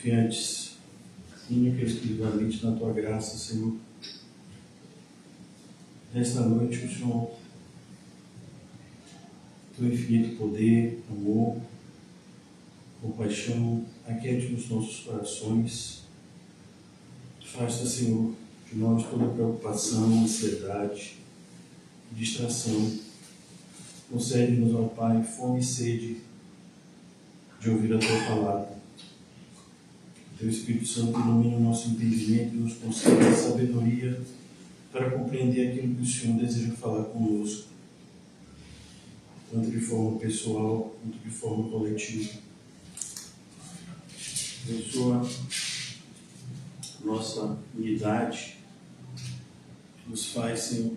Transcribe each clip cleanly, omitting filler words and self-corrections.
confiantes, única e exclusivamente na Tua graça, Senhor. Nesta noite, o Senhor, Teu infinito poder, amor, compaixão, aquete nos nossos corações. Afasta, Senhor, de nós toda preocupação, ansiedade, distração. Concede-nos, ó Pai, fome e sede de ouvir a Tua palavra. Teu Espírito Santo ilumine o nosso entendimento e nos conceda sabedoria para compreender aquilo que o Senhor deseja falar conosco, tanto de forma pessoal quanto de forma coletiva. Abençoa nossa unidade, nos faz, Senhor,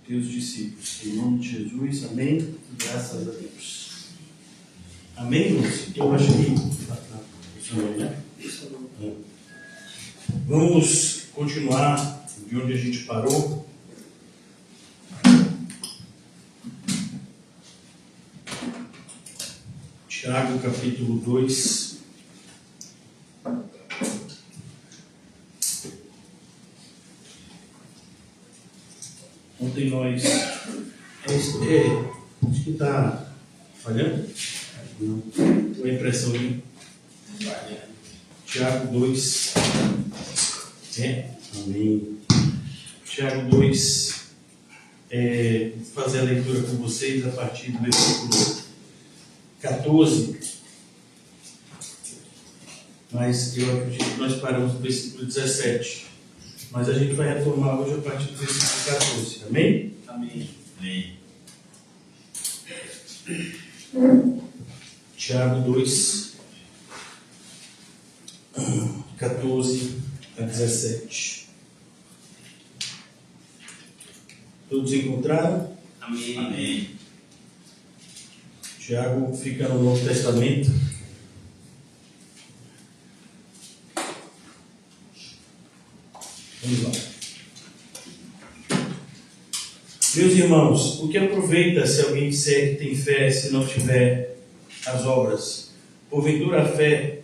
Teus discípulos. Em nome de Jesus, amém. Graças a Deus. Amém, irmãos? Eu acho que né? Vamos continuar de onde a gente parou. Tiago, capítulo 2. Ontem nós... acho que está falhando? Não. Estou a impressão aí. Tiago 2. Amém. Tiago 2. Vou fazer a leitura com vocês a partir do versículo 14. Mas eu acredito que nós paramos no versículo 17. Mas a gente vai retomar hoje a partir do versículo 14. Amém? Amém. Amém. Tiago 2. 14 a 17. Todos encontraram? Amém. Amém. Tiago fica no Novo Testamento. Vamos lá. Meus irmãos, o que aproveita se alguém disser que tem fé se não tiver as obras? Porventura a fé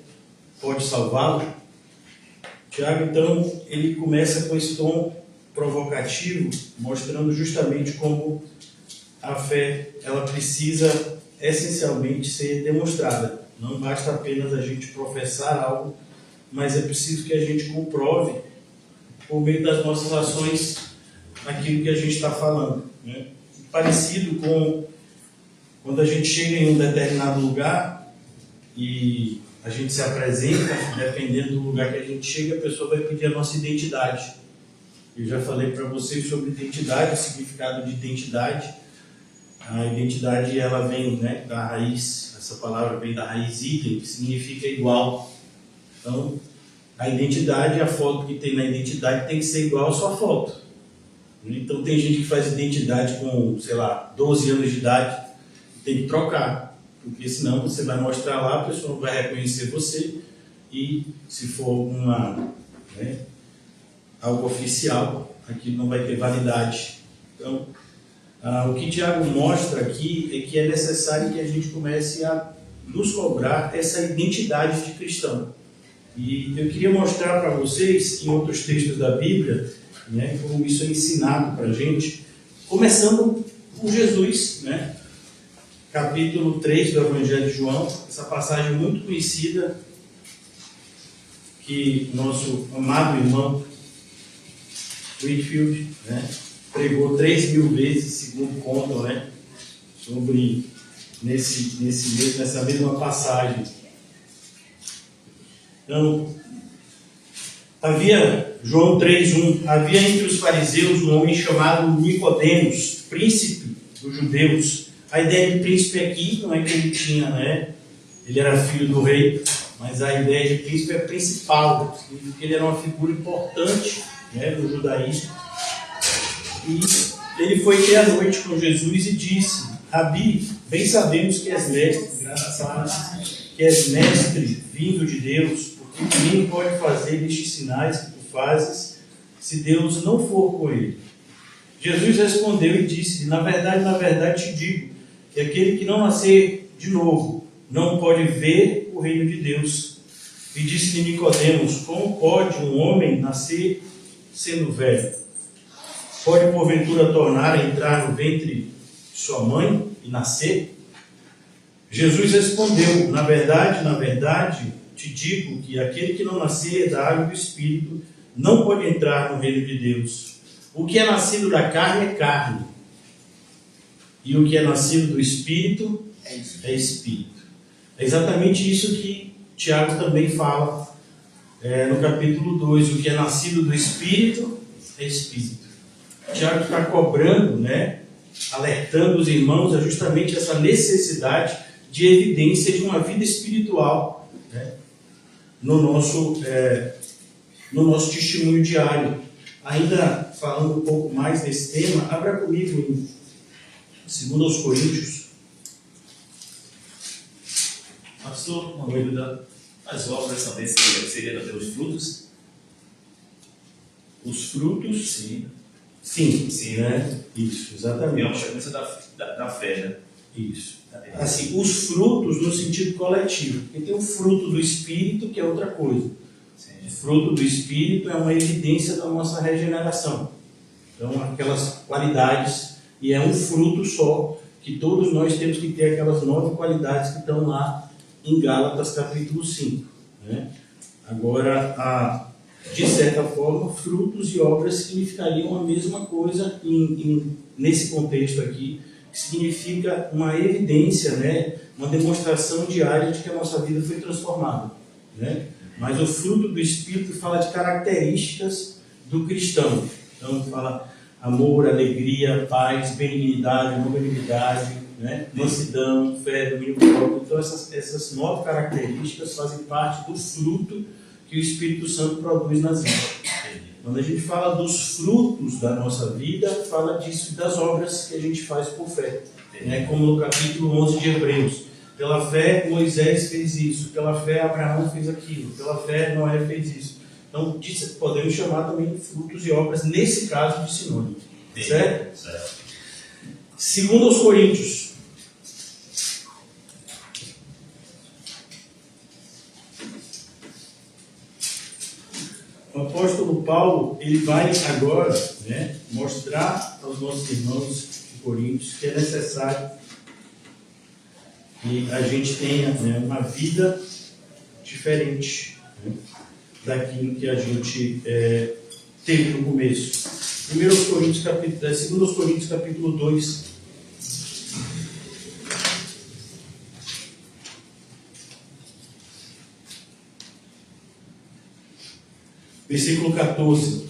pode salvá-lo? Tiago, então, ele começa com esse tom provocativo, mostrando justamente como a fé, ela precisa essencialmente ser demonstrada. Não basta apenas a gente professar algo, mas é preciso que a gente comprove, por meio das nossas ações, aquilo que a gente está falando, né? Parecido com quando a gente chega em um determinado lugar e a gente se apresenta, dependendo do lugar que a gente chega, a pessoa vai pedir a nossa identidade. Eu já falei para vocês sobre identidade, o significado de identidade. A identidade, ela vem, né, da raiz, essa palavra vem da raiz idem, que significa igual. Então, a identidade, a foto que tem na identidade tem que ser igual à sua foto. Então, tem gente que faz identidade com, 12 anos de idade, tem que trocar. Porque senão você vai mostrar lá, a pessoa vai reconhecer você e se for algo oficial, aquilo não vai ter validade. Então, o que Tiago mostra aqui é que é necessário que a gente comece a nos cobrar essa identidade de cristão. E eu queria mostrar para vocês, em outros textos da Bíblia, né, como isso é ensinado para a gente, começando com Jesus, né? Capítulo 3 do Evangelho de João, essa passagem muito conhecida, que nosso amado irmão Whitfield, né, pregou 3.000 vezes, segundo contam, né, sobre nessa mesma passagem. Então, João 3:1, havia entre os fariseus um homem chamado Nicodemos, príncipe dos judeus. A ideia de príncipe aqui não é que ele tinha, né? Ele era filho do rei, mas a ideia de príncipe é principal, significa que ele era uma figura importante, né, no judaísmo. E ele foi ter a noite com Jesus e disse: Rabi, bem sabemos que és mestre, graças a Deus, que és mestre vindo de Deus, porque ninguém pode fazer estes sinais que tu fazes se Deus não for com ele. Jesus respondeu e disse: na verdade te digo, que aquele que não nascer de novo não pode ver o reino de Deus. E disse-lhe Nicodemos: como pode um homem nascer sendo velho? Pode porventura tornar a entrar no ventre de sua mãe e nascer? Jesus respondeu: na verdade, te digo que aquele que não nascer da água e do Espírito não pode entrar no reino de Deus. O que é nascido da carne é carne, e o que é nascido do Espírito é Espírito. É exatamente isso que Tiago também fala no capítulo 2. O que é nascido do Espírito é Espírito. Tiago está cobrando, alertando os irmãos a justamente essa necessidade de evidência de uma vida espiritual, no nosso testemunho diário. Ainda falando um pouco mais desse tema, abra comigo em 2 Coríntios. Pastor, uma dúvida. As obras também seriam os frutos? Os frutos? Sim. Sim, Isso, É exatamente. uma consequência da fé, né? Isso. Assim, os frutos no sentido coletivo. Porque tem o fruto do Espírito, que é outra coisa. Sim. O fruto do Espírito é uma evidência da nossa regeneração. Então, aquelas qualidades, e é um fruto só, que todos nós temos que ter aquelas 9 qualidades que estão lá em Gálatas capítulo 5. Agora, de certa forma, frutos e obras significariam a mesma coisa nesse contexto aqui, que significa uma evidência, uma demonstração diária de que a nossa vida foi transformada. Mas o fruto do Espírito fala de características do cristão. Então, fala amor, alegria, paz, benignidade, longanimidade, mansidão, fé, domínio próprio. Então, essas 9 características fazem parte do fruto que o Espírito Santo produz nas vidas. Quando a gente fala dos frutos da nossa vida, fala disso, das obras que a gente faz por fé. Como no capítulo 11 de Hebreus. Pela fé, Moisés fez isso. Pela fé, Abraão fez aquilo. Pela fé, Noé fez isso. Então, podemos chamar também de frutos e obras, nesse caso, de sinônimo. Certo? 2 Coríntios. O apóstolo Paulo, ele vai agora mostrar aos nossos irmãos de Coríntios que é necessário que a gente tenha uma vida diferente daquilo que a gente teve no começo. 2 Coríntios capítulo 2. Versículo 14.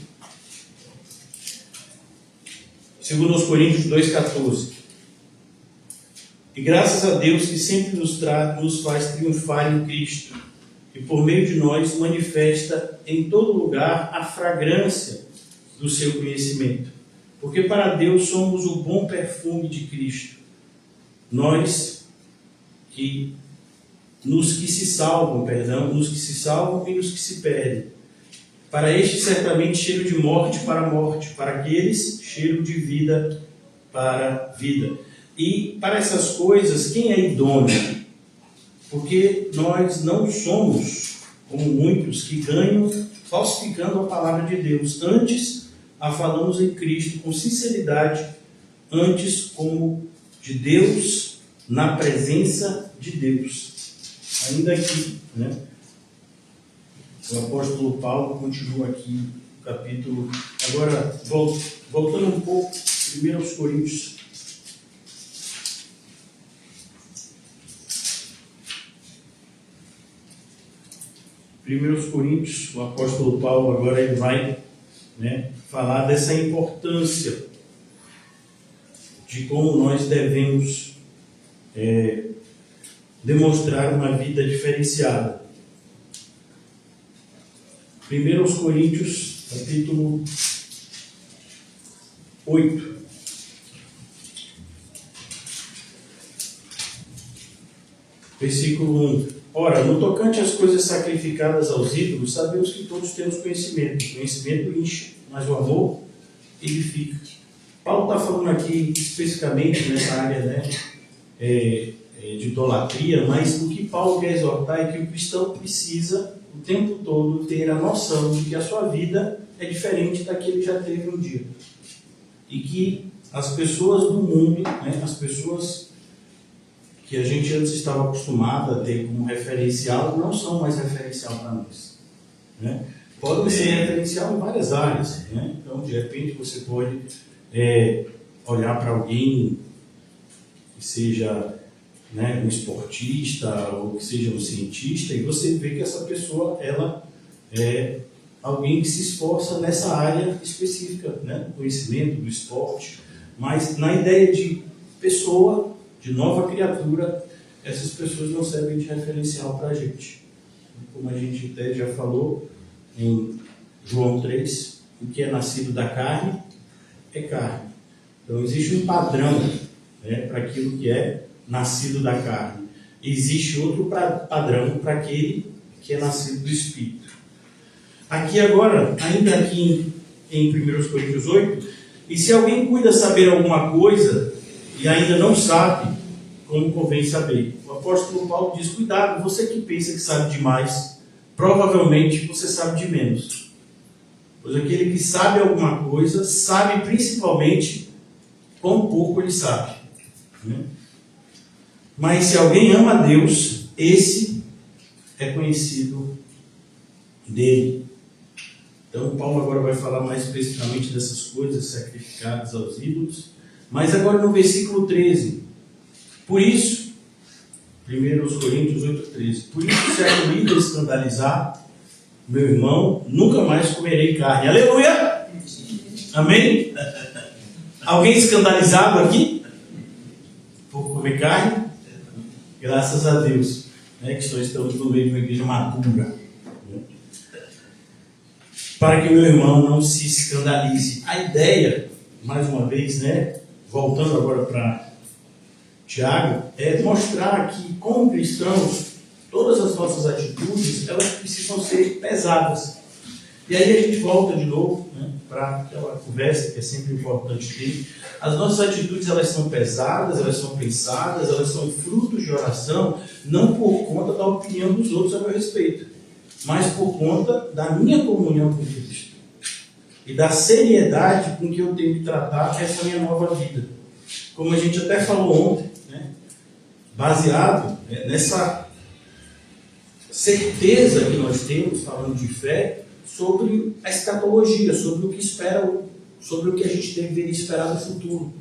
2 Coríntios 2,14. E graças a Deus que sempre nos faz triunfar em Cristo, e por meio de nós manifesta em todo lugar a fragrância do seu conhecimento. Porque para Deus somos o bom perfume de Cristo. Nos que se salvam e nos que se perdem. Para este, certamente, cheiro de morte para a morte, para aqueles, cheiro de vida para a vida. E para essas coisas, quem é idôneo? Porque nós não somos como muitos que ganham falsificando a palavra de Deus. Antes, a falamos em Cristo com sinceridade, antes como de Deus, na presença de Deus. Ainda aqui, o apóstolo Paulo continua aqui no capítulo. Agora, voltando um pouco, 1 Coríntios. O apóstolo Paulo agora ele vai falar dessa importância de como nós devemos demonstrar uma vida diferenciada. 1 Coríntios, capítulo 8. Versículo 1. Ora, no tocante às coisas sacrificadas aos ídolos, sabemos que todos temos conhecimento. O conhecimento enche, mas o amor edifica. Paulo está falando aqui especificamente nessa área de idolatria, mas o que Paulo quer exortar é que o cristão precisa o tempo todo ter a noção de que a sua vida é diferente da que ele já teve um dia. E que as pessoas do mundo, né, as pessoas que a gente antes estava acostumado a ter como referencial, não são mais referencial para nós. Né? Podem ser referencial em várias áreas. Né? Então, de repente, você pode olhar para alguém que seja, né, um esportista ou que seja um cientista, e você vê que essa pessoa ela é alguém que se esforça nessa área específica, né, do conhecimento, do esporte, mas na ideia de pessoa, de nova criatura, essas pessoas não servem de referencial para a gente. Como a gente até já falou em João 3, o que é nascido da carne é carne. Então existe um padrão, né, para aquilo que é nascido da carne. Existe outro padrão para aquele que é nascido do Espírito. Aqui agora, ainda aqui em 1 Coríntios 8, e se alguém cuida saber alguma coisa e ainda não sabe, como convém saber? O apóstolo Paulo diz, cuidado, você que pensa que sabe demais, provavelmente você sabe de menos. Pois aquele que sabe alguma coisa, sabe principalmente quão pouco ele sabe. Né? Mas se alguém ama a Deus, esse é conhecido dele. Então Paulo agora vai falar mais especificamente dessas coisas sacrificadas aos ídolos. Mas agora no versículo 13. Por isso, 1 Coríntios 8,13. Por isso, se a comida escandalizar, meu irmão, nunca mais comerei carne. Aleluia! Amém? Alguém escandalizado aqui? Por comer carne? Graças a Deus, né, que estamos no meio de uma igreja madura. Né? Para que o meu irmão não se escandalize. A ideia, mais uma vez, né, voltando agora para Tiago, é mostrar que, como cristãos, todas as nossas atitudes, elas precisam ser pesadas. E aí a gente volta de novo, né, para aquela conversa que é sempre importante ter. As nossas atitudes, elas são pesadas, elas são pensadas, elas são frutos de oração, não por conta da opinião dos outros a meu respeito, mas por conta da minha comunhão com Cristo e da seriedade com que eu tenho que tratar essa minha nova vida. Como a gente até falou ontem, né, baseado nessa certeza que nós temos, falando de fé, sobre a escatologia, sobre o que espera, sobre o que a gente deveria esperar no futuro.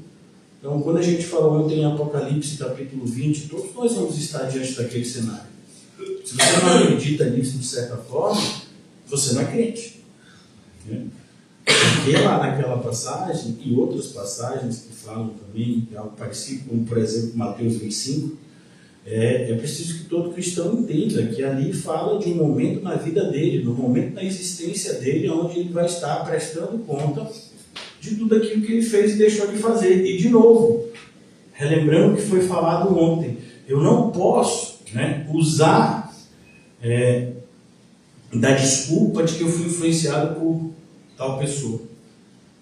Então, quando a gente falou ontem em Apocalipse, capítulo 20, todos nós vamos estar diante daquele cenário. Se você não acredita nisso de certa forma, você não é crente. Né? Porque lá naquela passagem, e outras passagens que falam também de algo parecido, como por exemplo Mateus 25, é preciso que todo cristão entenda que ali fala de um momento na vida dele, no momento da existência dele, onde ele vai estar prestando conta de tudo aquilo que ele fez e deixou de fazer. E de novo, relembrando o que foi falado ontem, eu não posso, né, usar da desculpa de que eu fui influenciado por tal pessoa,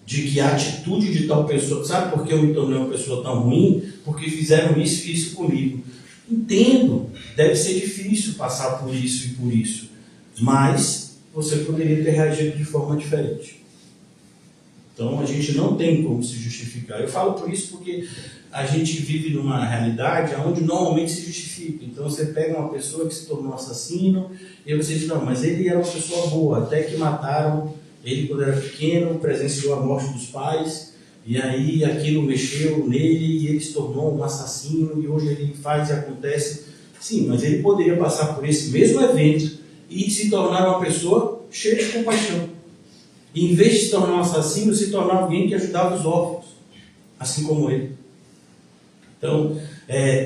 de que a atitude de tal pessoa, sabe por que eu me tornei uma pessoa tão ruim? Porque fizeram isso e isso comigo. Entendo, deve ser difícil passar por isso e por isso, mas você poderia ter reagido de forma diferente. Então a gente não tem como se justificar. Eu falo por isso porque a gente vive numa realidade onde normalmente se justifica. Então você pega uma pessoa que se tornou assassino e você diz, não, mas ele era uma pessoa boa, até que mataram ele quando era pequeno, presenciou a morte dos pais, e aí aquilo mexeu nele e ele se tornou um assassino e hoje ele faz e acontece. Sim, mas ele poderia passar por esse mesmo evento e se tornar uma pessoa cheia de compaixão. E em vez de se tornar um assassino, se tornar alguém que ajudava os órfãos, assim como ele. Então,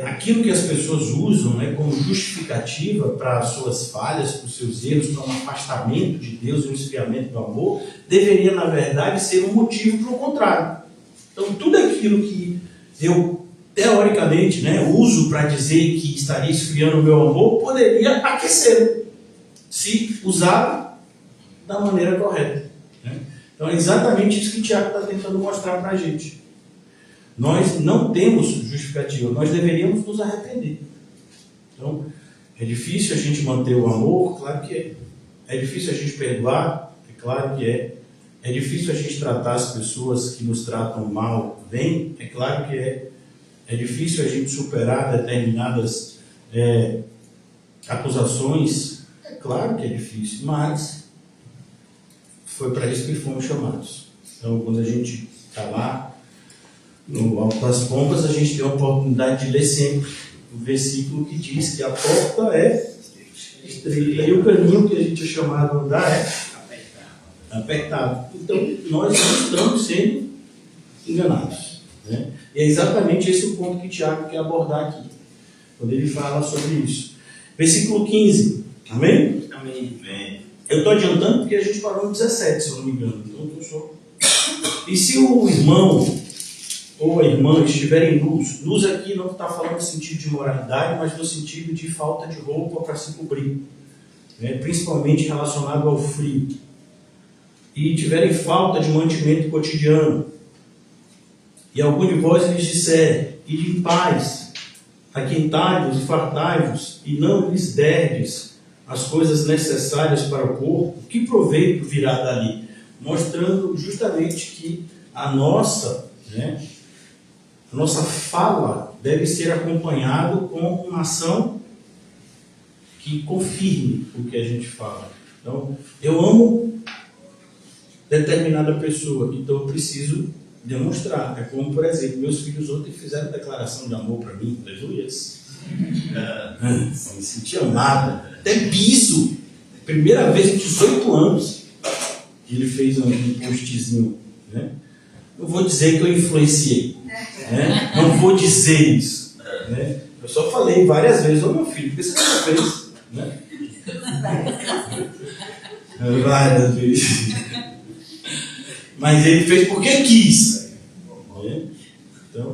aquilo que as pessoas usam, né, como justificativa para as suas falhas, para os seus erros, para um afastamento de Deus e um esfriamento do amor, deveria, na verdade, ser um motivo para o contrário. Então, tudo aquilo que eu, teoricamente, né, uso para dizer que estaria esfriando o meu amor, poderia aquecê-lo, se usado da maneira correta. Né? Então, é exatamente isso que o Tiago está tentando mostrar para a gente. Nós não temos justificativa, nós deveríamos nos arrepender. Então, é difícil a gente manter o amor? Claro que é. É difícil a gente perdoar? É claro que é. É difícil a gente tratar as pessoas que nos tratam mal bem? É claro que é. É difícil a gente superar determinadas acusações? É claro que é difícil, mas foi para isso que fomos chamados. Então, quando a gente está lá no Alto das Pompas, a gente tem a oportunidade de ler sempre o versículo que diz que a porta é estreita e o caminho que a gente é chamado a andar é apertado. Então, nós não estamos sendo enganados, né? E é exatamente esse o ponto que Tiago quer abordar aqui, quando ele fala sobre isso. Versículo 15. Amém? Amém. Eu estou adiantando porque a gente parou no 17, se eu não me engano. Então, eu só... E se o irmão ou a irmã estiverem nus, luz aqui não está falando no sentido de moralidade, mas no sentido de falta de roupa para se cobrir, né? Principalmente relacionado ao frio, e tiverem falta de mantimento cotidiano, e algum de vós lhes disser, ide em paz, aquentai-vos e fartai-vos, e não lhes derdes as coisas necessárias para o corpo, que proveito virá dali? Mostrando justamente que a nossa fala deve ser acompanhado com uma ação que confirme o que a gente fala. Então, eu amo determinada pessoa, então eu preciso demonstrar. É como, por exemplo, meus filhos ontem fizeram declaração de amor para mim, aleluias. Me senti amado, até piso. Primeira vez em 18 anos que ele fez um postzinho, né? Não vou dizer que eu influenciei, né? Não vou dizer isso, né? Eu só falei várias vezes, ô meu filho, por que você não fez? Né? Várias vezes. Mas ele fez porque quis, né? Então,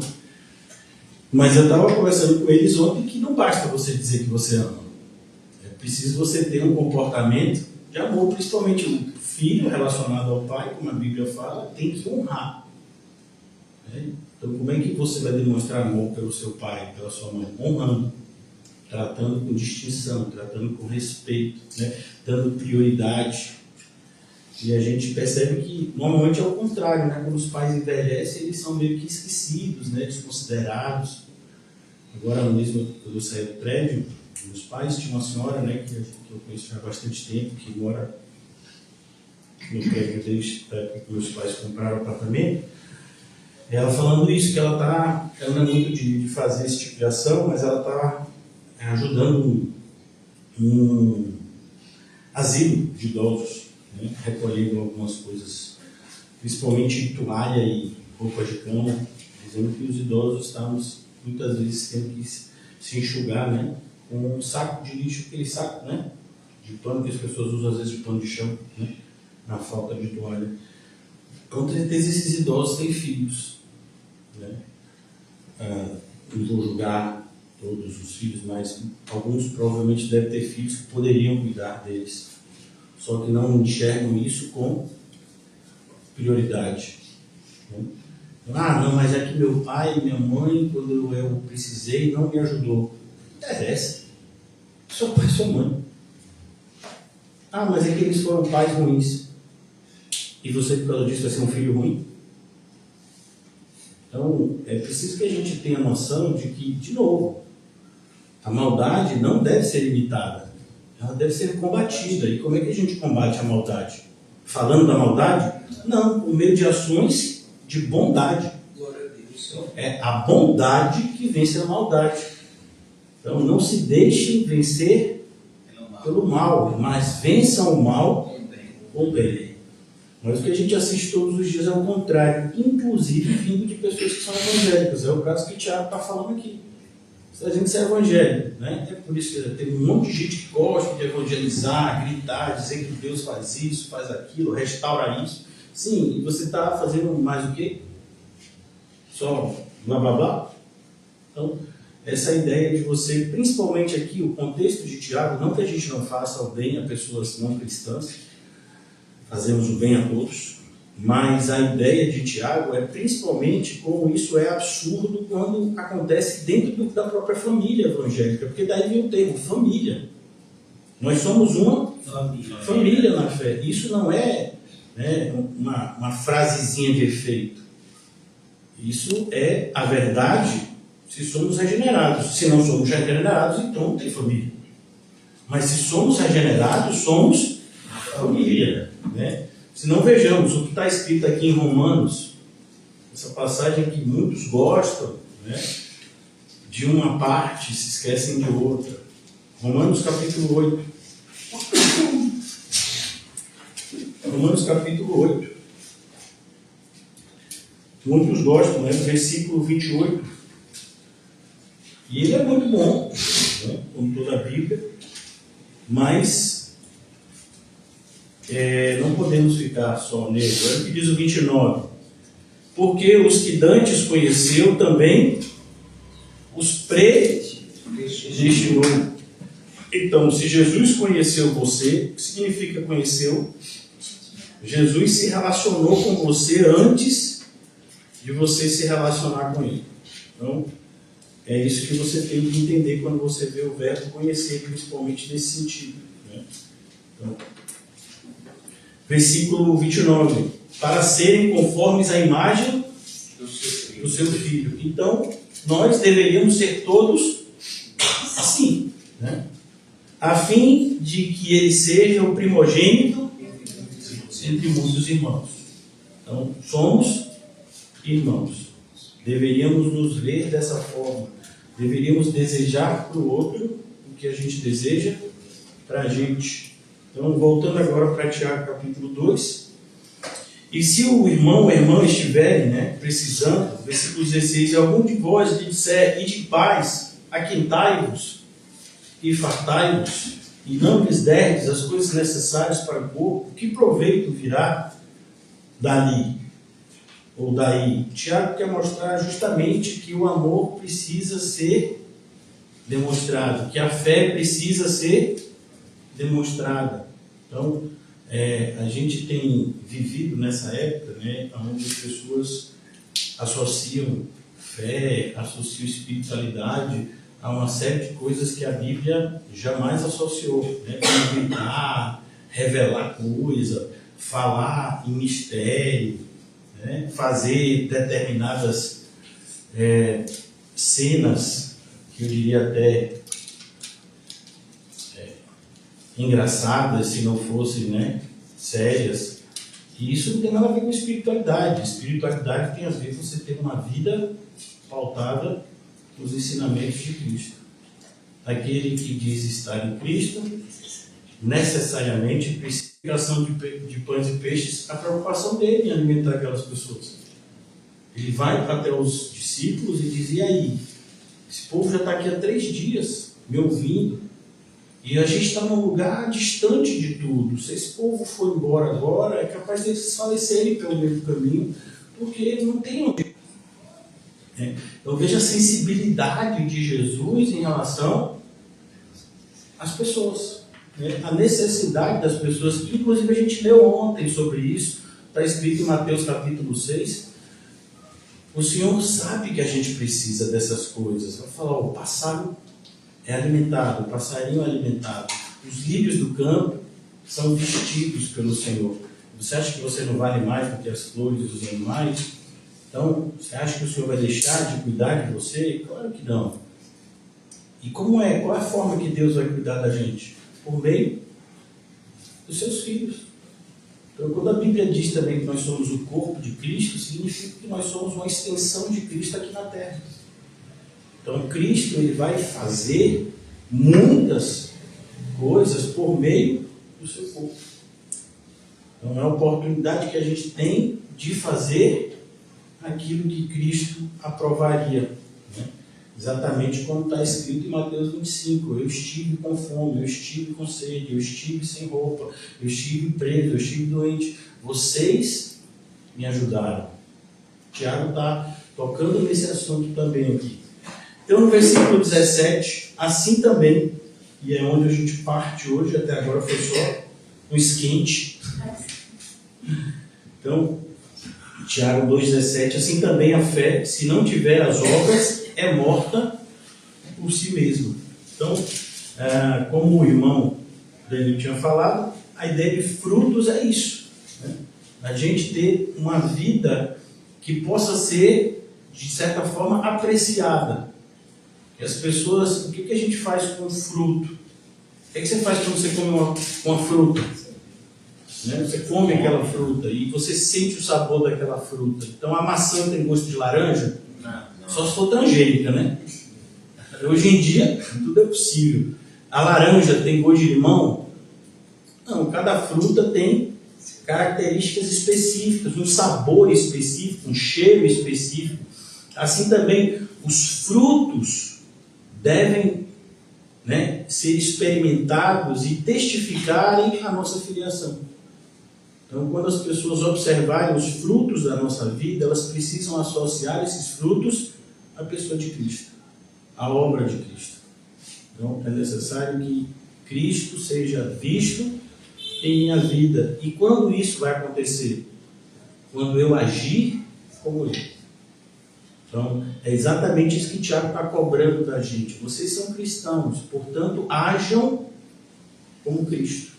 mas eu estava conversando com eles ontem que não basta você dizer que você ama. É preciso você ter um comportamento de amor, principalmente o filho relacionado ao pai, como a Bíblia fala, tem que honrar. Então, como é que você vai demonstrar amor pelo seu pai, pela sua mãe? Honrando, tratando com distinção, tratando com respeito, né? Dando prioridade. E a gente percebe que normalmente é o contrário, né? Quando os pais envelhecem, eles são meio que esquecidos, né? Desconsiderados. Agora mesmo, quando eu saí do prédio, meus pais, tinha uma senhora, né, que eu conheço há bastante tempo, que mora no prédio desde a época que meus pais compraram o apartamento. Ela falando isso, que ela não é muito de fazer esse tipo de ação, mas ela está ajudando um asilo de idosos, né, recolhendo algumas coisas, principalmente toalha e roupa de cama, dizendo que os idosos estamos muitas vezes tendo que se enxugar, né, com um saco de lixo, aquele saco, né, de pano que as pessoas usam às vezes de pano de chão, né, na falta de toalha. Com certeza esses idosos têm filhos, né? Não vou julgar todos os filhos, mas alguns provavelmente devem ter filhos que poderiam cuidar deles, só que não enxergam isso com prioridade, né? Não, mas é que meu pai e minha mãe, quando eu precisei, não me ajudou. Não interessa. Seu pai e sua mãe. Mas é que eles foram pais ruins. E você, por causa disso, vai ser um filho ruim? Então, é preciso que a gente tenha noção de que, de novo, a maldade não deve ser limitada. Ela deve ser combatida. E como é que a gente combate a maldade? Falando da maldade? Não, por meio de ações de bondade. É a bondade que vence a maldade. Então, não se deixem vencer pelo mal, mas vençam o mal com o bem. Mas o que a gente assiste todos os dias é o contrário, inclusive vindo de pessoas que são evangélicas. É o caso que o Tiago está falando aqui. Você está dizendo que você é evangélico, né? É por isso que tem um monte de gente que gosta de evangelizar, gritar, dizer que Deus faz isso, faz aquilo, restaura isso. Sim, e você está fazendo mais o quê? Só blá blá blá? Então, essa ideia de você, principalmente aqui, o contexto de Tiago, não que a gente não faça o bem a pessoas não cristãs, fazemos o bem a todos, mas a ideia de Tiago é principalmente como isso é absurdo quando acontece dentro da própria família evangélica, porque daí vem o termo família. Nós somos uma Família na fé. Isso não é, né, uma frasezinha de efeito. Isso é a verdade se somos regenerados. Se não somos regenerados, então não tem família. Mas se somos regenerados, somos família. Né? Se não, vejamos o que está escrito aqui em Romanos, essa passagem que muitos gostam, né, de uma parte, se esquecem de outra. Romanos capítulo 8. Romanos capítulo 8. Muitos gostam, né, do versículo 28. E ele é muito bom, né, como toda a Bíblia, mas não podemos ficar só nele. Olha o que diz o 29. Porque os que dantes conheceu também os predestinou. Então, se Jesus conheceu você, o que significa conheceu? Jesus se relacionou com você antes de você se relacionar com ele. Então, é isso que você tem que entender quando você vê o verbo conhecer, principalmente nesse sentido. Né? Então, versículo 29. Para serem conformes à imagem do seu filho. Então, nós deveríamos ser todos assim, né? A fim de que ele seja o primogênito entre muitos irmãos. Então, somos irmãos. Deveríamos nos ver dessa forma. Deveríamos desejar para o outro o que a gente deseja para a gente. Então, voltando agora para Tiago capítulo 2. E se o irmão ou a irmã estiverem, né, precisando, versículo 16, algum de vós lhe disser, e de paz, aquentai-vos e fartai-vos, e não lhes derdes as coisas necessárias para o corpo, que proveito virá dali ou daí? Tiago quer mostrar justamente que o amor precisa ser demonstrado, que a fé precisa ser demonstrada. Então, a gente tem vivido nessa época, né, onde as pessoas associam fé, associam espiritualidade a uma série de coisas que a Bíblia jamais associou, né, como gritar, revelar coisa, falar em mistério, né, fazer determinadas cenas, que eu diria até engraçadas, se não fossem, né, sérias. E isso não tem nada a ver com espiritualidade. Espiritualidade tem a ver com você ter uma vida pautada nos ensinamentos de Cristo. Aquele que diz estar em Cristo, necessariamente precisa de pães e peixes, a preocupação dele em alimentar aquelas pessoas. Ele vai até os discípulos e diz, e aí? Esse povo já está aqui há 3 dias me ouvindo, e a gente está num lugar distante de tudo. Se esse povo for embora agora, é capaz deles falecerem pelo meio do caminho, porque não tem onde. Então veja a sensibilidade de Jesus em relação às pessoas, né? A necessidade das pessoas, que inclusive a gente leu ontem sobre isso, está escrito em Mateus capítulo 6. O Senhor sabe que a gente precisa dessas coisas. Vai falar, o pássaro é alimentado, o passarinho é alimentado, os lírios do campo são vestidos pelo Senhor. Você acha que você não vale mais do que as flores e os animais? Então, você acha que o Senhor vai deixar de cuidar de você? Claro que não. E qual é a forma que Deus vai cuidar da gente? Por meio dos seus filhos. Então, quando a Bíblia diz também que nós somos o corpo de Cristo, significa que nós somos uma extensão de Cristo aqui na Terra. Então, Cristo, ele vai fazer muitas coisas por meio do seu corpo. Então, é a oportunidade que a gente tem de fazer aquilo que Cristo aprovaria, né? Exatamente como está escrito em Mateus 25. Eu estive com fome, eu estive com sede, eu estive sem roupa, eu estive preso, eu estive doente. Vocês me ajudaram. Tiago está tocando nesse assunto também aqui. Então, no versículo 17, assim também, e é onde a gente parte hoje, até agora foi só um esquente. Então, Tiago 2,17, assim também a fé, se não tiver as obras, é morta por si mesma. Então, como o irmão Danilo tinha falado, a ideia de frutos é isso, né? A gente ter uma vida que possa ser, de certa forma, apreciada. E as pessoas, o que a gente faz com o fruto? O que você faz quando você come uma fruta? Né? Você come aquela fruta e você sente o sabor daquela fruta. Então a maçã tem gosto de laranja? Não. Só se for transgênica, né? Hoje em dia, tudo é possível. A laranja tem gosto de limão? Não, cada fruta tem características específicas, um sabor específico, um cheiro específico. Assim também, os frutos devem, né, ser experimentados e testificarem a nossa filiação. Então, quando as pessoas observarem os frutos da nossa vida, elas precisam associar esses frutos à pessoa de Cristo, à obra de Cristo. Então, é necessário que Cristo seja visto em minha vida. E quando isso vai acontecer? Quando eu agir como Ele. Então, é exatamente isso que Tiago está cobrando da gente. Vocês são cristãos, portanto, ajam como Cristo.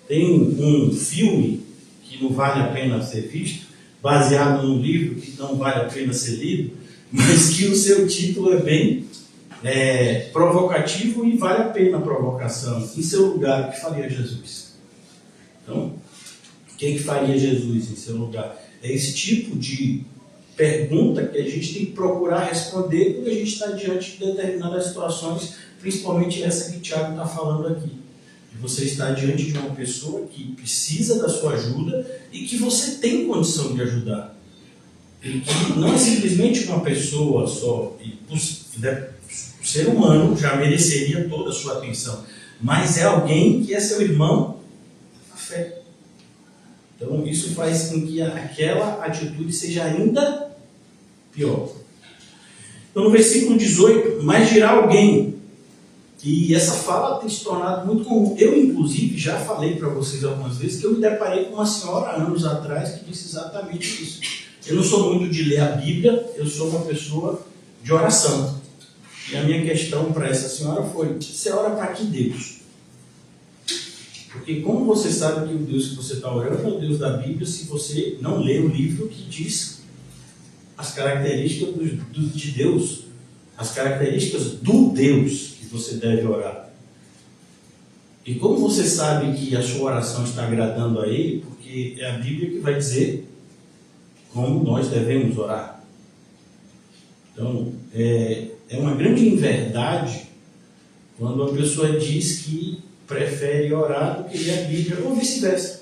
Tem um filme que não vale a pena ser visto, baseado num livro que não vale a pena ser lido, mas que o seu título é bem provocativo e vale a pena a provocação. Em seu lugar, o que faria Jesus? Então, o que faria Jesus em seu lugar? É esse tipo de pergunta que a gente tem que procurar responder quando a gente está diante de determinadas situações, principalmente essa que o Tiago está falando aqui. E você está diante de uma pessoa que precisa da sua ajuda e que você tem condição de ajudar. E que não é simplesmente uma pessoa só, e o ser humano já mereceria toda a sua atenção, mas é alguém que é seu irmão na fé. Então isso faz com que aquela atitude seja ainda pior. Então no versículo 18, mas dirá alguém, e essa fala tem se tornado muito comum. Eu inclusive já falei para vocês algumas vezes que eu me deparei com uma senhora anos atrás que disse exatamente isso. Eu não sou muito de ler a Bíblia, eu sou uma pessoa de oração. E a minha questão para essa senhora foi: você ora para que Deus? Porque como você sabe que o Deus que você está orando é o Deus da Bíblia se você não lê o livro que diz as características de Deus, as características do Deus que você deve orar? E como você sabe que a sua oração está agradando a Ele? Porque é a Bíblia que vai dizer como nós devemos orar. Então, é uma grande inverdade quando a pessoa diz que prefere orar do que ler a Bíblia, ou vice-versa.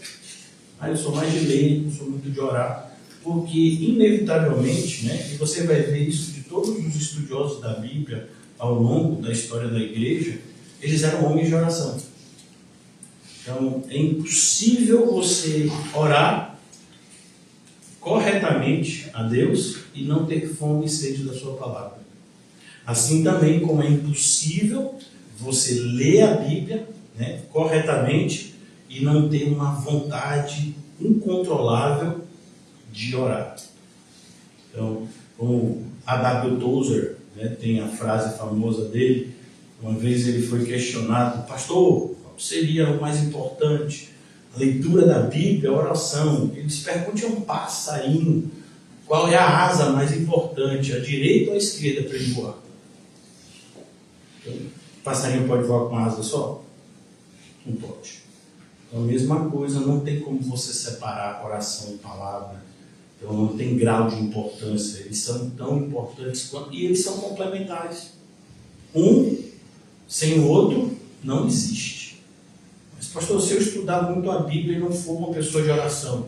Eu sou mais de ler, não sou muito de orar, porque inevitavelmente, né, e você vai ver isso de todos os estudiosos da Bíblia ao longo da história da igreja, eles eram homens de oração. Então, é impossível você orar corretamente a Deus e não ter fome e sede da sua palavra. Assim também como é impossível você ler a Bíblia, né, corretamente e não ter uma vontade incontrolável de orar. Então, como A.W. Tozer, né, tem a frase famosa dele, uma vez ele foi questionado: pastor, qual seria o mais importante? A leitura da Bíblia, a oração? Ele se pergunte a um passarinho qual é a asa mais importante, a direita ou a esquerda para ele voar? Então, o passarinho pode voar com uma asa só? Não pode. Então a mesma coisa, não tem como você separar oração e palavra. Então não tem grau de importância. Eles são tão importantes quanto, e eles são complementares. Um sem o outro não existe. Mas pastor, se eu estudar muito a Bíblia e não for uma pessoa de oração,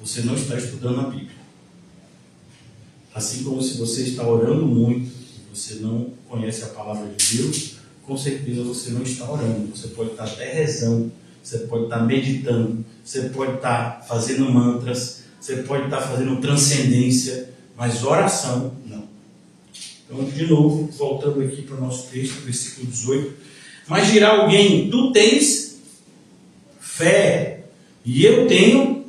você não está estudando a Bíblia. Assim como se você está orando muito e você não conhece a palavra de Deus, com certeza você não está orando. Você pode estar até rezando, você pode estar meditando, você pode estar fazendo mantras, você pode estar fazendo transcendência, mas oração, não. Então, de novo, voltando aqui para o nosso texto, versículo 18. Mas dirá alguém: tu tens fé e eu tenho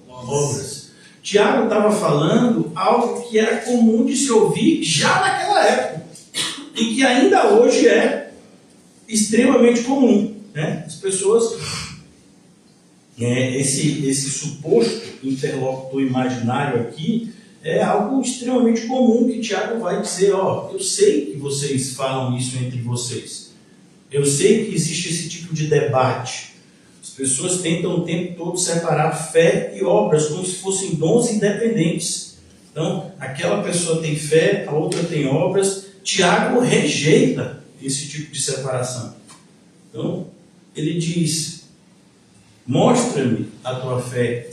obras. Tiago estava falando algo que era comum de se ouvir já naquela época e que ainda hoje é extremamente comum. né? As pessoas, esse suposto interlocutor imaginário aqui é algo extremamente comum que Tiago vai dizer, eu sei que vocês falam isso entre vocês. Eu sei que existe esse tipo de debate. As pessoas tentam o tempo todo separar fé e obras como se fossem dons independentes. Então, aquela pessoa tem fé, a outra tem obras. Tiago rejeita esse tipo de separação. Então, ele diz, mostra-me a tua fé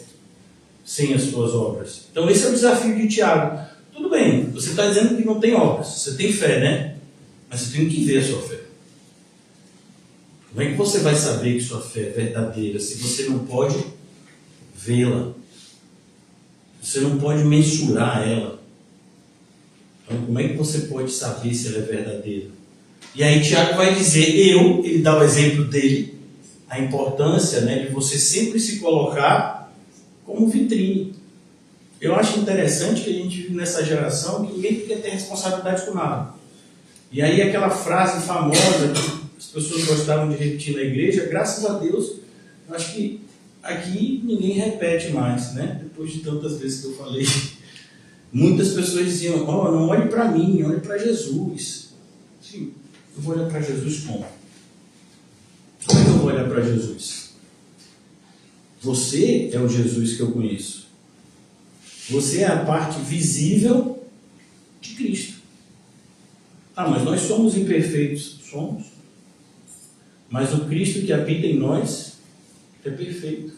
sem as tuas obras. Então, esse é o desafio de Tiago. Tudo bem, você está dizendo que não tem obras. Você tem fé, né? Mas você tem que ver a sua fé. Como é que você vai saber que sua fé é verdadeira se você não pode vê-la? Você não pode mensurar ela. Então, como é que você pode saber se ela é verdadeira? E aí Tiago vai dizer, ele dá o exemplo dele, a importância, né, de você sempre se colocar como vitrine. Eu acho interessante que a gente vive nessa geração que ninguém quer ter responsabilidade com nada. E aí aquela frase famosa que as pessoas gostavam de repetir na igreja, graças a Deus, eu acho que aqui ninguém repete mais, né? Depois de tantas vezes que eu falei, muitas pessoas diziam, não olhe para mim, olhe para Jesus. Sim, eu vou olhar para Jesus como? Como é que eu vou olhar para Jesus? Você é o Jesus que eu conheço. Você é a parte visível de Cristo. Mas nós somos imperfeitos. Somos. Mas o Cristo que habita em nós é perfeito.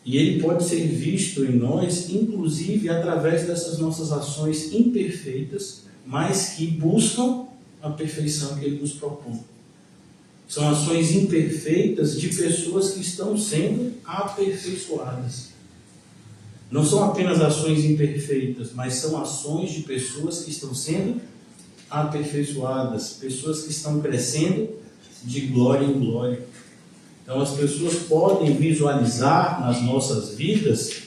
E Ele pode ser visto em nós, inclusive através dessas nossas ações imperfeitas, mas que buscam a perfeição que Ele nos propõe. São ações imperfeitas de pessoas que estão sendo aperfeiçoadas. Não são apenas ações imperfeitas, mas são ações de pessoas que estão sendo aperfeiçoadas, pessoas que estão crescendo de glória em glória. Então as pessoas podem visualizar nas nossas vidas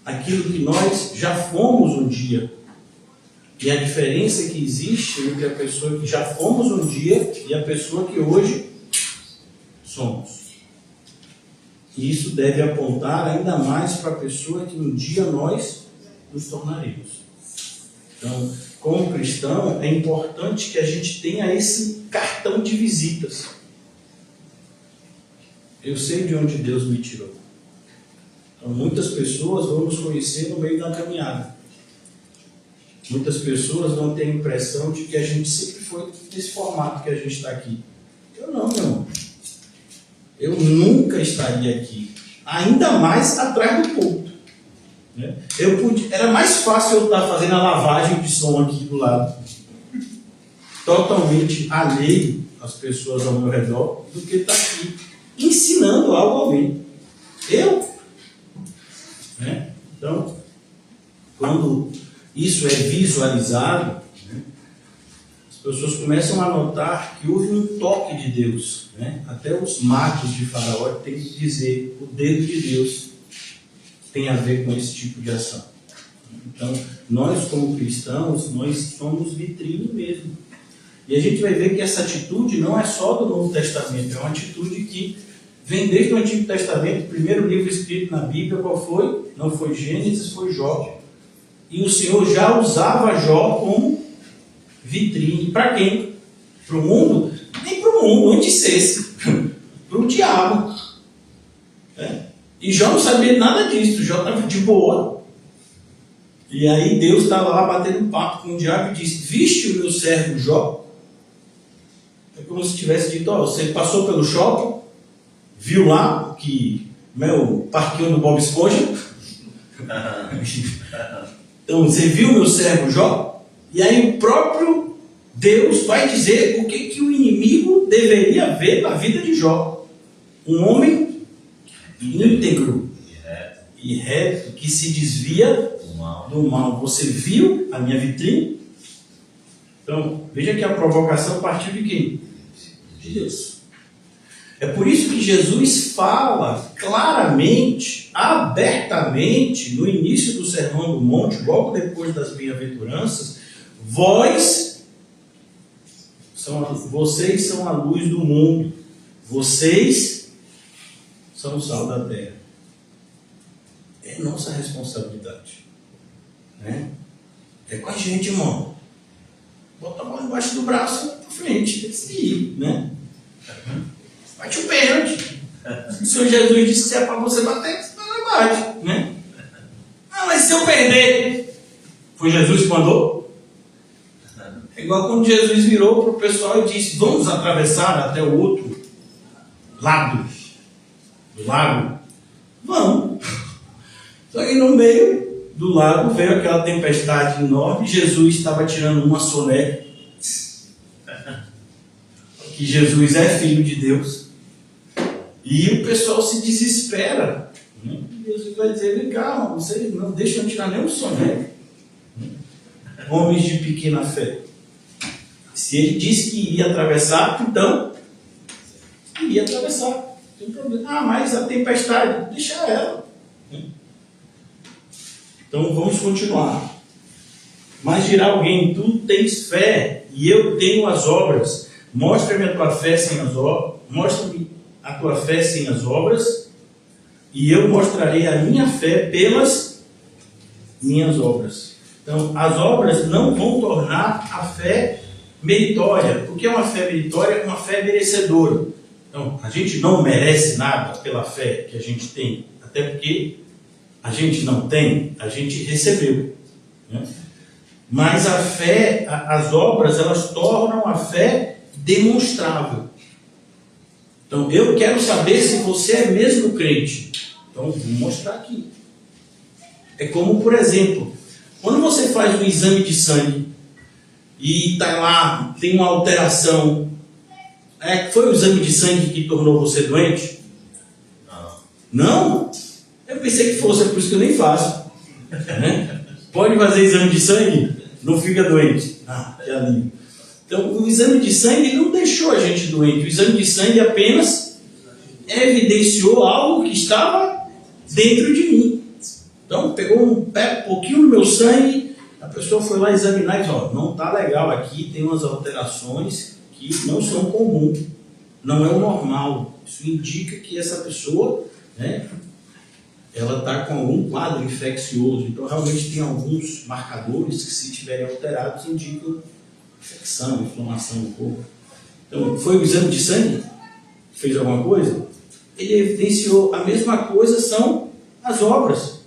aquilo que nós já fomos um dia. E a diferença que existe entre a pessoa que já fomos um dia e a pessoa que hoje somos. E isso deve apontar ainda mais para a pessoa que um dia nós nos tornaremos. Então, como cristão, é importante que a gente tenha esse cartão de visitas. Eu sei de onde Deus me tirou. Então, muitas pessoas vão nos conhecer no meio da caminhada. Muitas pessoas vão ter a impressão de que a gente sempre foi nesse formato que a gente está aqui. Eu não, meu irmão. Eu nunca estaria aqui. Ainda mais atrás do púlpito. Né? Era mais fácil eu estar fazendo a lavagem de som aqui do lado, totalmente alheio às pessoas ao meu redor, do que estar aqui ensinando algo a alguém. Né? Então, quando isso é visualizado, né, as pessoas começam a notar que houve um toque de Deus. Né? Até os magos de Faraó têm que dizer, o dedo de Deus tem a ver com esse tipo de ação. Então, nós como cristãos, nós somos vitrine mesmo. E a gente vai ver que essa atitude não é só do Novo Testamento, é uma atitude que vem desde o Antigo Testamento. O primeiro livro escrito na Bíblia, qual foi? Não foi Gênesis, foi Jó. E o Senhor já usava Jó como vitrine. Para quem? Para o mundo? Nem para o mundo, antes desse. Para o diabo. E Jó não sabia nada disso. Jó estava de boa. E aí Deus estava lá batendo um papo com o diabo e disse, viste o meu servo Jó? É como se tivesse dito, você passou pelo shopping, viu lá que meu parquinho do Bob Esponja? Então você viu o meu servo Jó? E aí o próprio Deus vai dizer o que o inimigo deveria ver na vida de Jó. Um homem íntegro e reto, que se desvia do mal. Você viu a minha vitrine? Então, veja que a provocação partiu de quem? De Deus. É por isso que Jesus fala claramente, abertamente, no início do Sermão do Monte, logo depois das bem-aventuranças, vós Vocês são a luz do mundo. Vocês são o sal da terra. É nossa responsabilidade. Né? É com a gente, irmão. Bota a mão embaixo do braço e para frente. Tem que ir, né? Bate o pênalti. O Senhor Jesus disse que se é para você bater, você vai lá, bate. Né? Ah, mas se eu perder, foi Jesus que mandou? É igual quando Jesus virou para o pessoal e disse: vamos atravessar até o outro lado do lago? Vamos. Só que no meio do lago veio aquela tempestade enorme. Jesus estava tirando uma soneca. Que Jesus é filho de Deus. E o pessoal se desespera. Jesus vai dizer: vem cá, vocês não deixam tirar nem um soneca. Homens de pequena fé. Se ele disse que iria atravessar, então iria atravessar. Não tem problema. Ah, mas a tempestade, deixa ela. Então vamos continuar. Mas dirá alguém: tu tens fé e eu tenho as obras. Mostra-me a tua fé sem as obras. Mostra-me a tua fé sem as obras, e eu mostrarei a minha fé pelas minhas obras. Então, as obras não vão tornar a fé meritória. Porque é uma fé meritória, uma fé merecedora. Então, a gente não merece nada pela fé que a gente tem, até porque a gente não tem, a gente recebeu. Né? Mas a fé, as obras, elas tornam a fé demonstrável. Então, eu quero saber se você é mesmo crente. Então, vou mostrar aqui. É como, por exemplo, quando você faz um exame de sangue e está lá, tem uma alteração. Foi o exame de sangue que tornou você doente? Não? Eu pensei que fosse, é por isso que eu nem faço. Né? Pode fazer exame de sangue? Não fica doente. Ah, que alívio. Então, o exame de sangue não deixou a gente doente. O exame de sangue apenas evidenciou algo que estava dentro de mim. Então, pegou um pouquinho do meu sangue, a pessoa foi lá examinar e disse: ó, não está legal aqui, tem umas alterações que não são comuns, não é o normal. Isso indica que essa pessoa, né, ela está com algum quadro infeccioso. Então, realmente tem alguns marcadores que, se estiverem alterados, indicam infecção, inflamação no corpo. Então, foi o exame de sangue que fez alguma coisa? Ele evidenciou. A mesma coisa são as obras.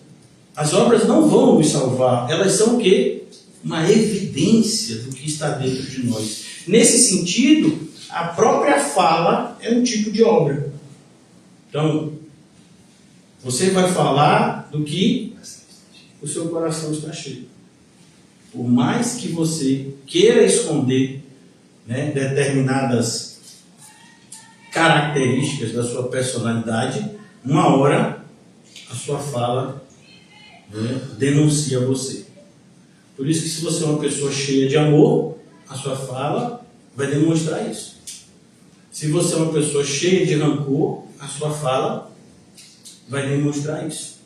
As obras não vão nos salvar. Elas são o quê? Uma evidência do que está dentro de nós. Nesse sentido, a própria fala é um tipo de obra. Então, você vai falar do que o seu coração está cheio. Por mais que você queira esconder, né, determinadas características da sua personalidade, uma hora a sua fala, né, denuncia você. Por isso que, se você é uma pessoa cheia de amor, a sua fala vai demonstrar isso. Se você é uma pessoa cheia de rancor, a sua fala vai demonstrar isso.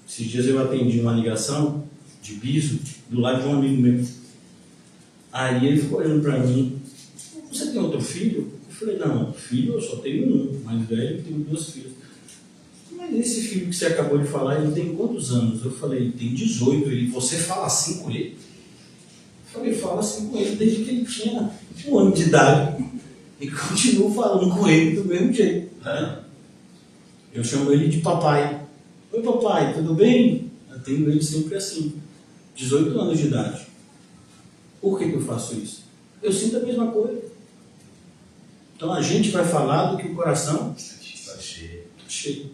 Esses dias eu atendi uma ligação de Biso do lado de um amigo meu. Aí ele ficou olhando para mim: você tem outro filho? Eu falei: não, filho eu só tenho um, mais velho, eu tenho 2 filhos. Mas esse filho que você acabou de falar, ele tem quantos anos? Eu falei: ele tem 18. Ele: você fala assim com ele? Eu falei: fala assim com ele desde que ele tinha 1 ano de idade. E continuo falando com ele do mesmo jeito. Eu chamo ele de papai. Oi, papai, tudo bem? Eu tenho ele sempre assim, 18 anos de idade. Por que eu faço isso? Eu sinto a mesma coisa. Então a gente vai falar do que o coração está cheio.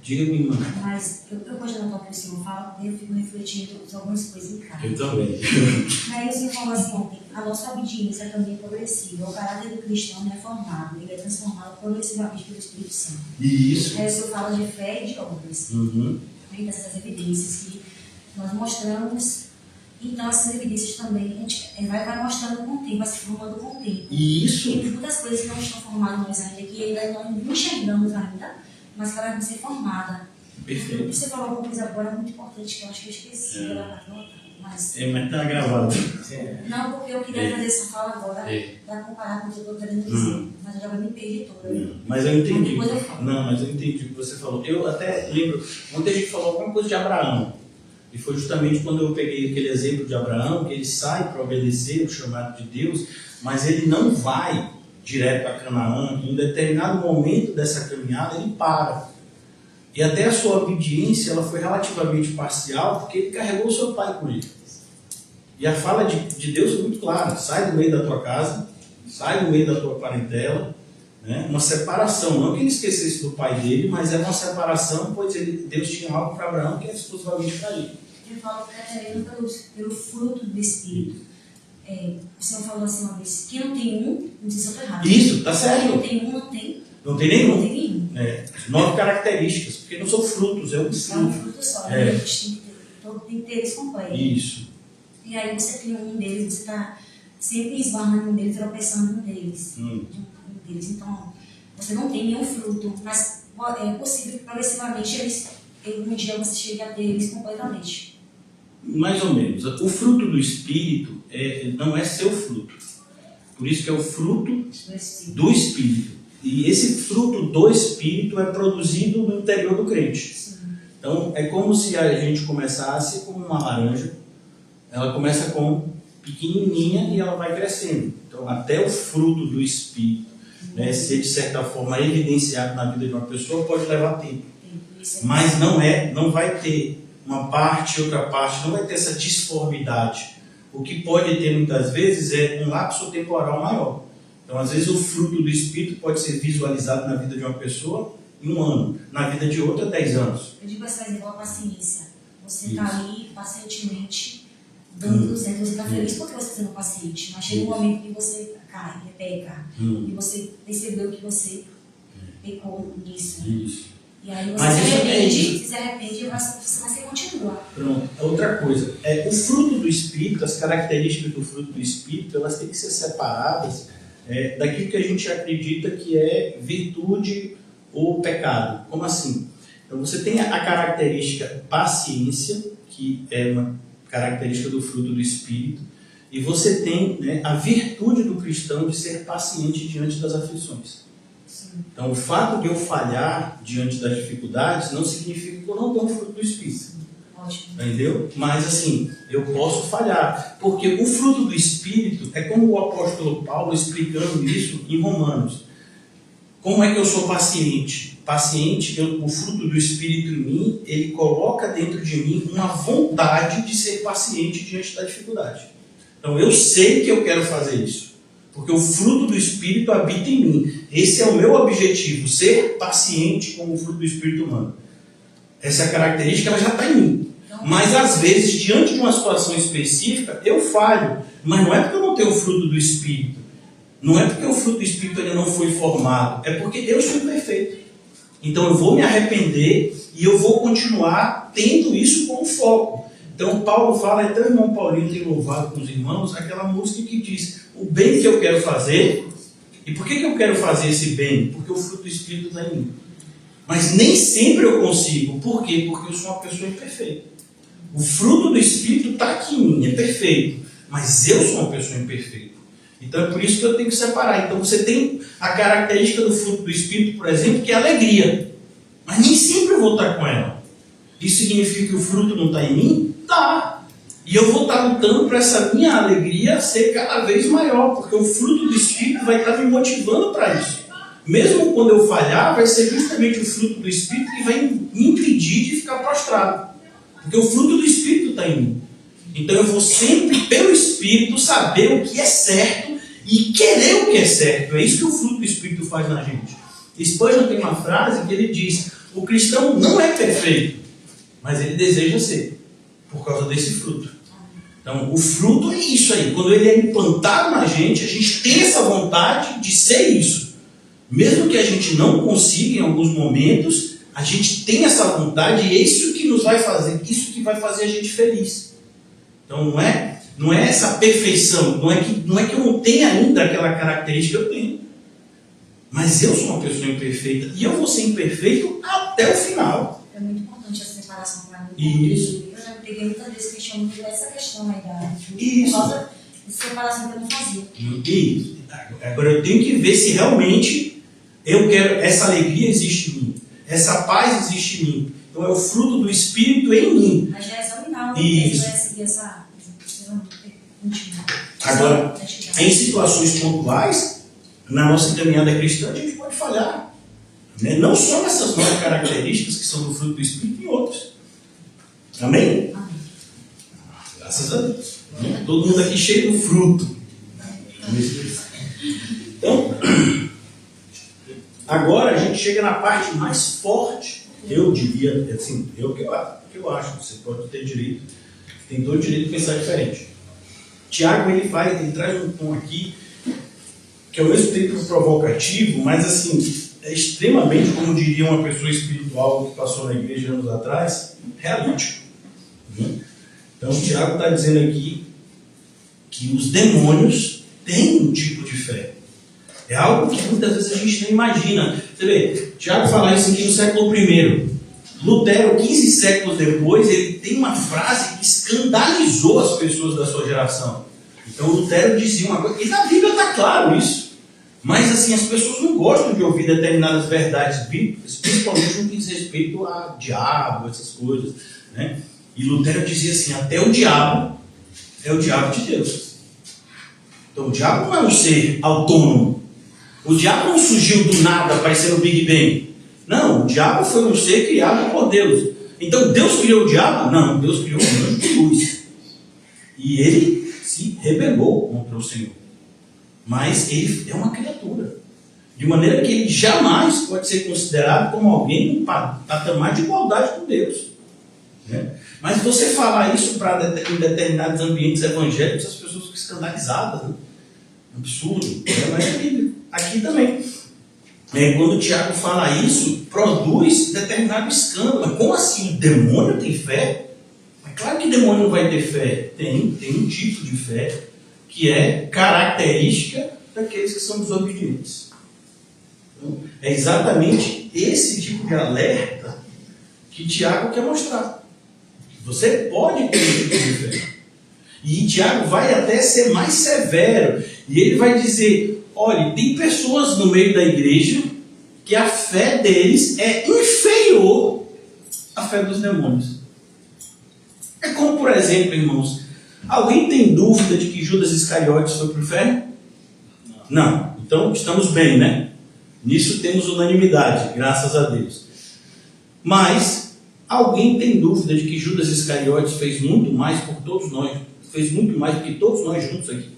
Diga-me, irmã. Mas eu gosto da tua pessoa fala, eu fico refletindo sobre algumas coisas em casa. Eu também. Aí o Senhor falou assim: a nossa obediência também é progressiva. O caráter do cristão não é formado, ele é transformado progressivamente pelo Espírito Santo. Isso. Aí o Senhor fala de fé e de obras. Dessas evidências que nós mostramos. Então essas evidências também a gente vai mostrando com o tempo, vai se formando com o tempo. Isso. Tem muitas coisas que não estão formadas em nós ainda, que ainda não enxergamos ainda, mas que ela vai ser formada. Perfeito. Você falou uma coisa agora muito importante que eu acho que eu esqueci. Mas, Mas tá gravado. não, porque eu queria fazer essa fala agora, para comparar com o que eu estou querendo dizer. Mas eu já vou me perder toda. Mas eu entendi. Depois eu falo. Não, mas eu entendi o que você falou. Eu até lembro, ontem a gente falou alguma coisa de Abraão. E foi justamente quando eu peguei aquele exemplo de Abraão, que ele sai para obedecer o chamado de Deus, mas ele não vai direto a Canaã. Em um determinado momento dessa caminhada, ele para. E até a sua obediência ela foi relativamente parcial, porque ele carregou o seu pai com ele. E a fala de Deus foi muito clara: sai do meio da tua casa, sai do meio da tua parentela, né? Uma separação, não que ele esquecesse do pai dele, mas era uma separação, pois Deus tinha algo para Abraão que era exclusivamente para ele. Eu falo pelo fruto do Espírito. O Senhor falou assim uma vez: quem não tem um, não sei se eu estou errado. Isso, tá certo. Quem não tem um, não tem. Não tem nenhum. Não tem nenhum. 9 características, porque não são frutos, é um É um fruto. fruto só. A gente tem que ter eles completos. Isso. E aí você tem um deles, você está sempre esbarrando um deles, tropeçando um deles. Então, você não tem nenhum fruto, mas é possível que progressivamente um dia você chegue a ter eles completamente. Mais ou menos. O fruto do Espírito não é seu fruto. Por isso que é o fruto do Espírito. E esse fruto do Espírito é produzido no interior do crente. Sim. Então, é como se a gente começasse com uma laranja. Ela começa com pequenininha e ela vai crescendo. Então, até o fruto do Espírito, né, ser de certa forma evidenciado na vida de uma pessoa, pode levar tempo. Mas não vai ter uma parte, outra parte, não vai ter essa disformidade. O que pode ter muitas vezes é um lapso temporal maior. Então, às vezes, o fruto do Espírito pode ser visualizado na vida de uma pessoa em 1 ano, na vida de outra 10 anos. Eu digo assim, igual a paciência. Você está ali pacientemente dando certo, você está feliz porque você está sendo paciente. Mas chega um momento que você cai, peca, e você percebeu que você pecou nisso. Isso. E aí você Mas se arrepende, você continua. Pronto. Outra coisa, o fruto do Espírito, as características do fruto do Espírito, elas têm que ser separadas daquilo que a gente acredita que é virtude ou pecado. Como assim? Então você tem a característica paciência, que é uma característica do fruto do Espírito, e você tem, né, a virtude do cristão de ser paciente diante das aflições. Então, o fato de eu falhar diante das dificuldades não significa que eu não tenho o fruto do Espírito. Ótimo. Entendeu? Mas, assim, eu posso falhar. Porque o fruto do Espírito é como o apóstolo Paulo explicando isso em Romanos. Como é que eu sou paciente? Paciente, o fruto do Espírito em mim, ele coloca dentro de mim uma vontade de ser paciente diante da dificuldade. Então, eu sei que eu quero fazer isso. Porque o fruto do Espírito habita em mim. Esse é o meu objetivo, ser paciente com o fruto do Espírito humano. Essa característica ela já está em mim. Mas às vezes, diante de uma situação específica, eu falho. Mas não é porque eu não tenho o fruto do Espírito. Não é porque o fruto do Espírito ainda não foi formado. É porque eu sou imperfeito. Então eu vou me arrepender e eu vou continuar tendo isso como foco. Então Paulo fala, até o irmão Paulinho tem louvado com os irmãos, aquela música que diz: o bem que eu quero fazer. E por que eu quero fazer esse bem? Porque o fruto do Espírito está em mim. Mas nem sempre eu consigo. Por quê? Porque eu sou uma pessoa imperfeita. O fruto do Espírito está aqui em mim, é perfeito. Mas eu sou uma pessoa imperfeita. Então é por isso que eu tenho que separar. Então você tem a característica do fruto do Espírito, por exemplo, que é a alegria. Mas nem sempre eu vou estar com ela. Isso significa que o fruto não está em mim? Tá. E eu vou estar lutando para essa minha alegria ser cada vez maior, porque o fruto do Espírito vai estar me motivando para isso. Mesmo quando eu falhar, vai ser justamente o fruto do Espírito que vai me impedir de ficar prostrado. Porque o fruto do Espírito está em mim. Então eu vou sempre, pelo Espírito, saber o que é certo e querer o que é certo. É isso que o fruto do Espírito faz na gente. Spurgeon tem uma frase que ele diz: o cristão não é perfeito, mas ele deseja ser, por causa desse fruto. Então, o fruto é isso aí. Quando ele é implantado na gente, a gente tem essa vontade de ser isso. Mesmo que a gente não consiga em alguns momentos, a gente tem essa vontade e é isso que nos vai fazer, isso que vai fazer a gente feliz. Então, não é essa perfeição, não é que eu não tenha ainda aquela característica, eu tenho. Mas eu sou uma pessoa imperfeita e eu vou ser imperfeito até o final. É muito importante essa separação para mim. Isso. Eu já preguei muitas vezes questionando essa questão aí Isso. por causa de separação que eu não fazia. Isso. Agora eu tenho que ver se realmente eu quero, essa alegria existe em mim, essa paz existe em mim. Então é o fruto do Espírito em mim. Mas já é examinar, Isso. você vai seguir essa íntima. Agora, em situações pontuais, na nossa caminhada cristã, a gente pode falhar. Né? Não só nessas 9 características que são do fruto do Espírito, em outras. Amém? Amém. Graças a Deus. Todo mundo aqui cheio do fruto. Então, agora a gente chega na parte mais forte. Eu diria, assim, que eu acho, você pode ter direito, tem todo o direito de pensar diferente. Tiago, ele traz um tom aqui, que ao mesmo tempo provocativo, mas assim, é extremamente, como diria uma pessoa espiritual que passou na igreja anos atrás, realístico. Então, o Tiago está dizendo aqui que os demônios têm um tipo de fé. É algo que muitas vezes a gente não imagina. Você vê, Tiago fala isso aqui no século I. Lutero, 15 séculos depois, ele tem uma frase que escandalizou as pessoas da sua geração. Então, Lutero dizia uma coisa, e na Bíblia está claro isso. Mas assim, as pessoas não gostam de ouvir determinadas verdades bíblicas, principalmente no que diz respeito a diabo, essas coisas. Né? E Lutero dizia assim, até o diabo é o diabo de Deus. Então o diabo não é um ser autônomo. O diabo não surgiu do nada, aparecendo no Big Bang. Não, o diabo foi um ser criado por Deus. Então Deus criou o diabo? Não, Deus criou um anjo de luz. E ele se rebelou contra o Senhor. Mas ele é uma criatura. De maneira que ele jamais pode ser considerado como alguém em patamar de igualdade com Deus. Né? Mas você falar isso em determinados ambientes evangélicos, as pessoas ficam escandalizadas. Né? Absurdo. Mas aqui também. Quando o Tiago fala isso, produz determinado escândalo. Como assim? O demônio tem fé? É claro que o demônio não vai ter fé. Tem um tipo de fé que é característica daqueles que são desobedientes. Então, é exatamente esse tipo de alerta que Tiago quer mostrar. Você pode ter um tipo de fé. E Tiago vai até ser mais severo. E ele vai dizer, olha, tem pessoas no meio da igreja que a fé deles é inferior à fé dos demônios. É como, por exemplo, irmãos, alguém tem dúvida de que Judas Iscariotes foi para o inferno? Não. Então, estamos bem, né? Nisso temos unanimidade, graças a Deus. Mas, alguém tem dúvida de que Judas Iscariotes fez muito mais por todos nós, fez muito mais do que todos nós juntos aqui?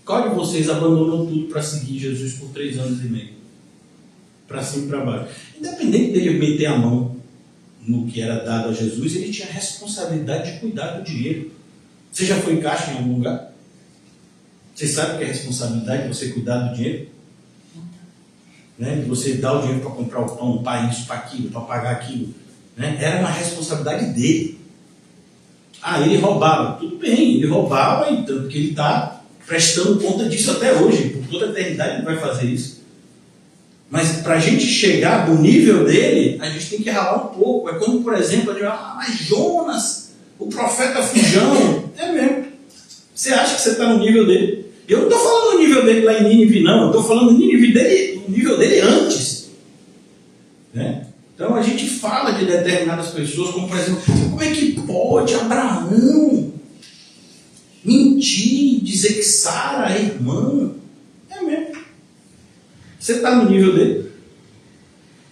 Qual de vocês abandonou tudo para seguir Jesus por 3 anos e meio? Para cima e para baixo. Independente dele meter a mão no que era dado a Jesus, ele tinha a responsabilidade de cuidar do dinheiro. Você já foi em caixa em algum lugar? Você sabe que é responsabilidade de você cuidar do dinheiro? Né? De você dar o dinheiro para comprar o pão, para isso, para aquilo, para pagar aquilo. Né? Era uma responsabilidade dele. Ah, ele roubava. Tudo bem, ele roubava, e tanto que ele está prestando conta disso até hoje. Por toda a eternidade ele vai fazer isso. Mas para a gente chegar do nível dele, a gente tem que ralar um pouco. É como, por exemplo, a gente fala, mas Jonas, o profeta fujão, é mesmo. Você acha que você está no nível dele? Eu não estou falando no nível dele lá em Nínive, não. Eu estou falando no nível dele antes. Né? Então a gente fala de determinadas pessoas, como por exemplo, como é que pode Abraão mentir, dizer que Sara é irmã? É mesmo. Você está no nível dele?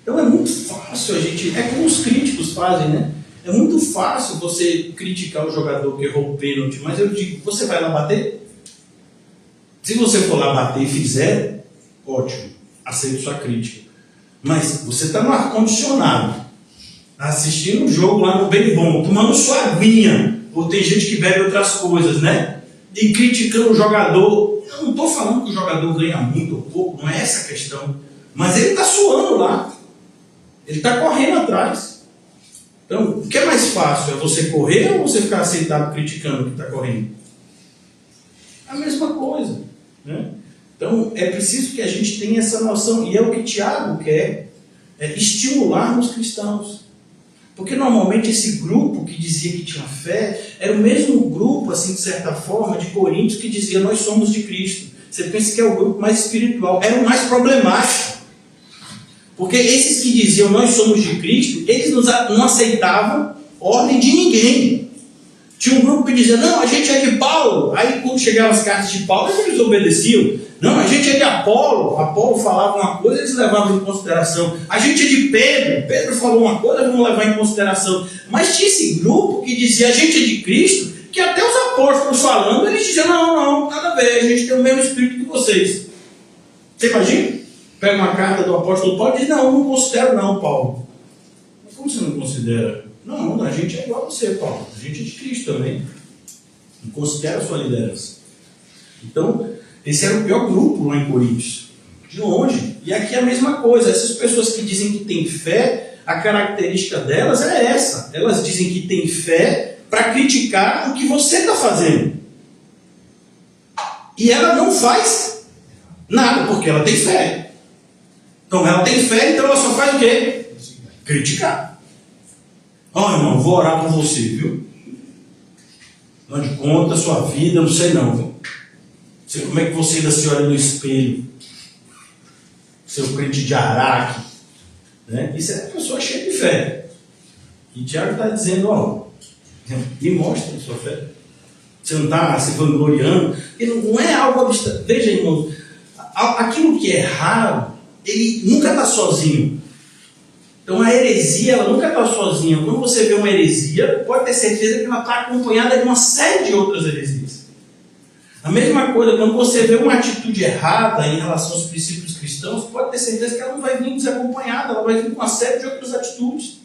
Então é muito fácil a gente... É como os críticos fazem, né? É muito fácil você criticar o jogador que errou o pênalti, mas eu digo, você vai lá bater? Se você for lá bater e fizer, ótimo, aceito sua crítica. Mas você está no ar-condicionado, assistindo um jogo lá no bem bom, tomando sua aguinha, ou tem gente que bebe outras coisas, né? E criticando o jogador. Eu não estou falando que o jogador ganha muito ou pouco, não é essa a questão. Mas ele está suando lá. Ele está correndo atrás. Então, o que é mais fácil? É você correr ou você ficar sentado criticando o que está correndo? É a mesma coisa. Né? Então, é preciso que a gente tenha essa noção. E é o que Tiago quer, é estimular os cristãos. Porque normalmente esse grupo que dizia que tinha fé era o mesmo grupo, assim, de certa forma, de Coríntios, que dizia nós somos de Cristo. Você pensa que é o grupo mais espiritual, era o mais problemático. Porque esses que diziam nós somos de Cristo, eles não aceitavam ordem de ninguém. Tinha um grupo que dizia, não, a gente é de Paulo. Aí quando chegavam as cartas de Paulo, eles obedeciam. Não, a gente é de Apolo. Apolo falava uma coisa, eles levavam em consideração. A gente é de Pedro. Pedro falou uma coisa, vamos levar em consideração. Mas tinha esse grupo que dizia, a gente é de Cristo, que até os apóstolos falando, eles diziam, não, nada a ver, a gente tem o mesmo espírito que vocês. Você imagina? Pega uma carta do apóstolo Paulo e diz, não considero não, Paulo. Como você não considera? Não, a gente é igual a você, Paulo. A gente é de Cristo também. Não considera a sua liderança. Então, esse era o pior grupo lá em Coríntios. De longe. E aqui é a mesma coisa. Essas pessoas que dizem que têm fé, a característica delas é essa. Elas dizem que têm fé para criticar o que você está fazendo. E ela não faz nada, porque ela tem fé. Então ela tem fé, então ela só faz o quê? Criticar. Irmão, vou orar por você, viu? Não de conta a sua vida, não sei não, viu? Não sei como é que você ainda se olha no espelho. Seu crente de Araque. Né? Isso é uma pessoa cheia de fé. E Tiago está dizendo, me mostra a sua fé. Você não está se vangloriando. Não é algo abstrato. Veja, irmãos, aquilo que é raro, ele nunca está sozinho. Então a heresia, ela nunca está sozinha. Quando você vê uma heresia, pode ter certeza que ela está acompanhada de uma série de outras heresias. A mesma coisa, quando você vê uma atitude errada em relação aos princípios cristãos, pode ter certeza que ela não vai vir desacompanhada, ela vai vir com uma série de outras atitudes.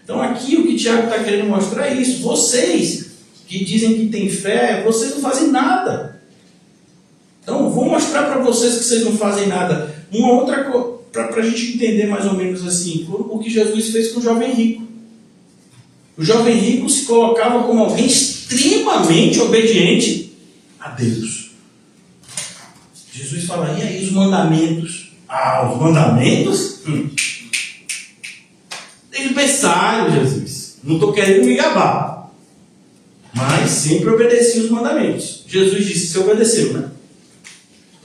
Então aqui o que Tiago está querendo mostrar é isso. Vocês que dizem que têm fé, vocês não fazem nada. Então vou mostrar para vocês que vocês não fazem nada. Uma outra coisa, para a gente entender mais ou menos assim, o que Jesus fez com o jovem rico. O jovem rico se colocava como alguém extremamente obediente a Deus. Jesus fala, e aí os mandamentos? Os mandamentos? Desnecessário, Jesus. Não estou querendo me gabar. Mas sempre obedeci os mandamentos. Jesus disse, você obedeceu, né?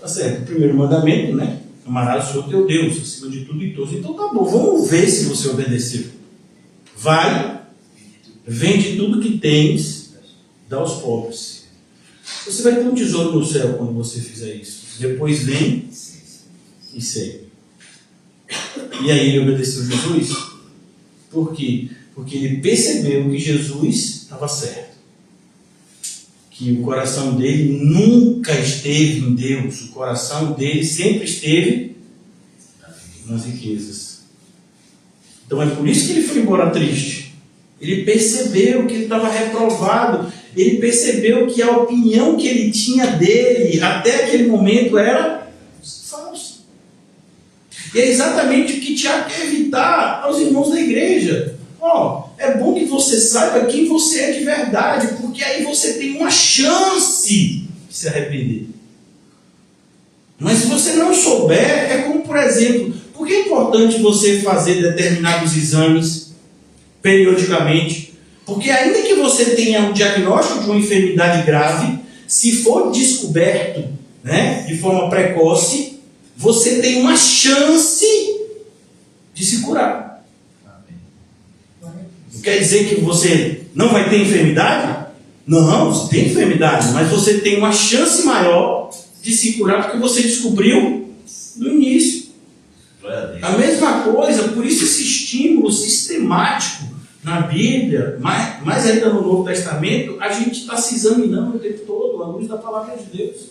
Tá certo, o primeiro mandamento, né? Amarás o Senhor teu Deus, acima de tudo e todos. Então tá bom, vamos ver se você obedeceu. Vai, vende tudo que tens, dá aos pobres. Você vai ter um tesouro no céu quando você fizer isso. Depois vem e segue. E aí ele obedeceu Jesus. Por quê? Porque ele percebeu que Jesus estava certo. Que o coração dele nunca esteve em Deus. O coração dele sempre esteve nas riquezas. Então é por isso que ele foi embora triste. Ele percebeu que ele estava reprovado. Ele percebeu que a opinião que ele tinha dele até aquele momento era falsa. E é exatamente o que Tiago quer evitar aos irmãos da igreja. É bom que você saiba quem você é de verdade, porque aí você tem uma chance de se arrepender. Mas se você não souber, é como, por exemplo, por que é importante você fazer determinados exames periodicamente? Porque ainda que você tenha um diagnóstico de uma enfermidade grave, se for descoberto, né, de forma precoce, você tem uma chance de se curar. Quer dizer que você não vai ter enfermidade? Não, você tem enfermidade, mas você tem uma chance maior de se curar porque você descobriu no início. A mesma coisa, por isso esse estímulo sistemático na Bíblia, mais ainda no Novo Testamento, a gente está se examinando o tempo todo à luz da palavra de Deus.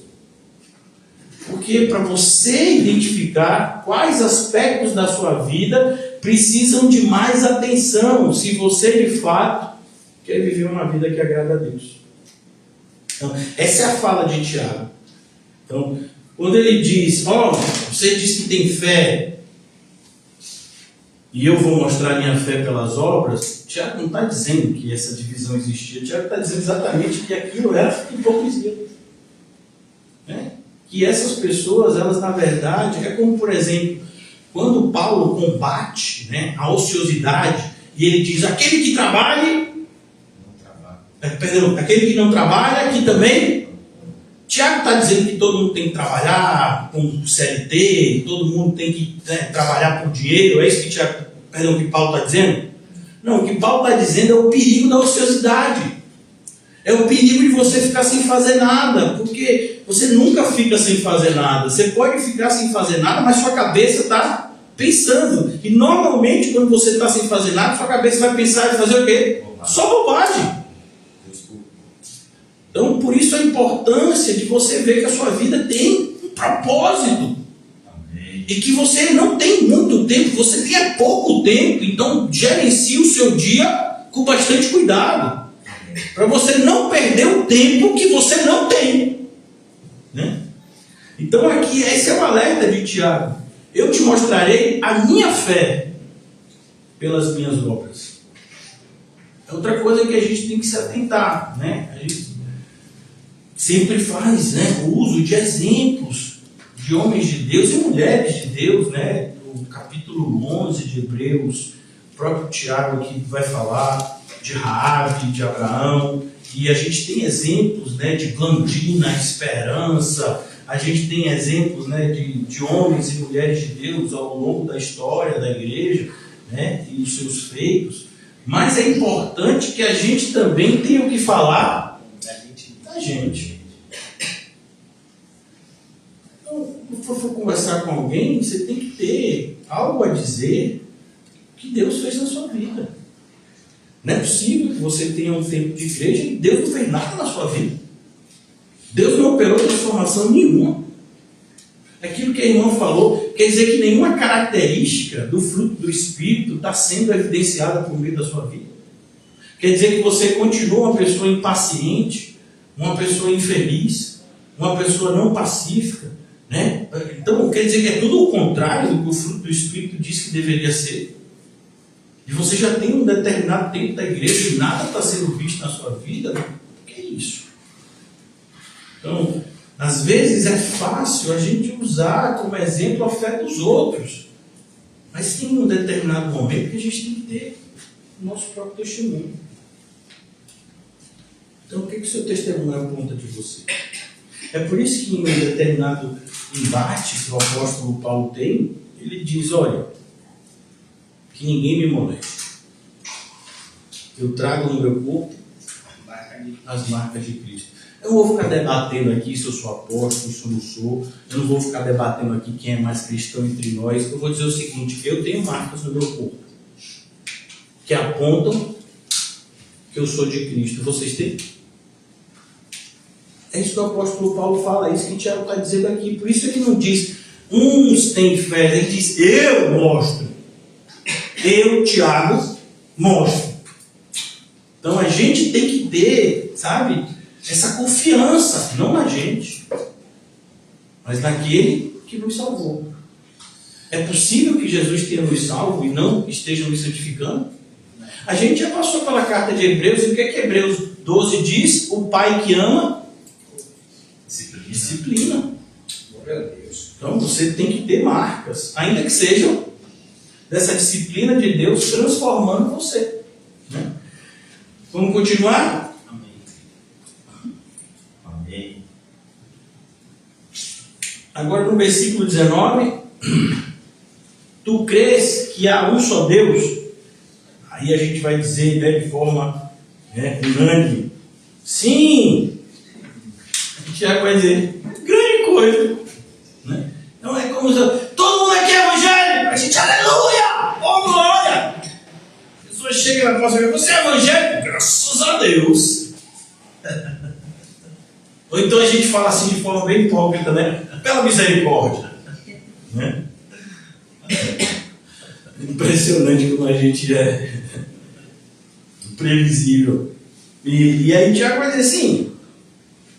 Porque para você identificar quais aspectos da sua vida precisam de mais atenção, se você de fato quer viver uma vida que agrada a Deus. Então, essa é a fala de Tiago. Então, quando ele diz, você diz que tem fé, e eu vou mostrar a minha fé pelas obras, Tiago não está dizendo que essa divisão existia, Tiago está dizendo exatamente que aquilo era hipocrisia. Que essas pessoas, elas na verdade, é como por exemplo, quando Paulo combate a ociosidade E ele diz, aquele que trabalhe, aquele que não trabalha, que também. Tiago está dizendo que todo mundo tem que trabalhar com CLT, todo mundo tem que trabalhar por dinheiro, é isso que que Paulo está dizendo? Não, o que Paulo está dizendo é o perigo da ociosidade. É o perigo de você ficar sem fazer nada, porque você nunca fica sem fazer nada. Você pode ficar sem fazer nada, mas sua cabeça está pensando. E normalmente, quando você está sem fazer nada, sua cabeça vai pensar em fazer o quê? Só bobagem. Então, por isso a importância de você ver que a sua vida tem um propósito. Amém. E que você não tem muito tempo, você tem pouco tempo. Então, gerencie o seu dia com bastante cuidado. Para você não perder o tempo que você não tem. Né? Então, aqui, esse é o alerta de Tiago. Eu te mostrarei a minha fé pelas minhas obras. É outra coisa que a gente tem que se atentar. Né? A gente sempre faz, né, o uso de exemplos de homens de Deus e mulheres de Deus, né? No capítulo 11 de Hebreus, o próprio Tiago aqui vai falar de Raabe, de Abraão, e a gente tem exemplos, né, de Blandina, Esperança, a gente tem exemplos, né, de homens e mulheres de Deus ao longo da história da igreja, né, e os seus feitos, mas é importante que a gente também tenha o que falar da gente. Então, se for conversar com alguém, você tem que ter algo a dizer que Deus fez na sua vida. Não é possível que você tenha um tempo de igreja e Deus não fez nada na sua vida. Deus não operou transformação nenhuma. Aquilo que a irmã falou, quer dizer que nenhuma característica do fruto do Espírito está sendo evidenciada por meio da sua vida. Quer dizer que você continua uma pessoa impaciente, uma pessoa infeliz, uma pessoa não pacífica, né? Então quer dizer que é tudo o contrário do que o fruto do Espírito diz que deveria ser. E você já tem um determinado tempo da igreja e nada está sendo visto na sua vida. O que é isso? Então, às vezes é fácil a gente usar como exemplo a fé dos outros. Mas tem um determinado momento que a gente tem que ter o nosso próprio testemunho. Então, o que o seu testemunho aponta de você? É por isso que em um determinado embate que o apóstolo Paulo tem, ele diz, olha, que ninguém me moleste. Eu trago no meu corpo as marcas de Cristo. Eu não vou ficar debatendo aqui se eu sou apóstolo, se eu não sou. Eu não vou ficar debatendo aqui quem é mais cristão entre nós. Eu vou dizer o seguinte, eu tenho marcas no meu corpo que apontam que eu sou de Cristo. Vocês têm? É isso que o apóstolo Paulo fala, é isso que o Tiago está dizendo aqui. Por isso ele não diz, uns têm fé, ele diz, eu mostro. Eu, Tiago, mostro. Então a gente tem que ter, sabe, essa confiança, não na gente, mas naquele que nos salvou. É possível que Jesus tenha nos salvo e não esteja nos santificando? A gente já passou pela carta de Hebreus, e o que é que Hebreus 12 diz? O pai que ama, disciplina. Então você tem que ter marcas, ainda que sejam dessa disciplina de Deus transformando você. Né? Vamos continuar? Amém. Amém. Agora no versículo 19, tu crês que há um só Deus? Aí a gente vai dizer, né, de forma unânime, sim. O Tiago vai dizer, grande coisa. Né? Não é como todo mundo aqui é evangélico, a gente, aleluia, oh glória. A pessoa chega na próxima, você é evangélico? Graças a Deus. Ou então a gente fala assim de forma bem hipócrita, né? Pela misericórdia. Né? Impressionante como a gente é previsível. E aí Tiago vai dizer assim,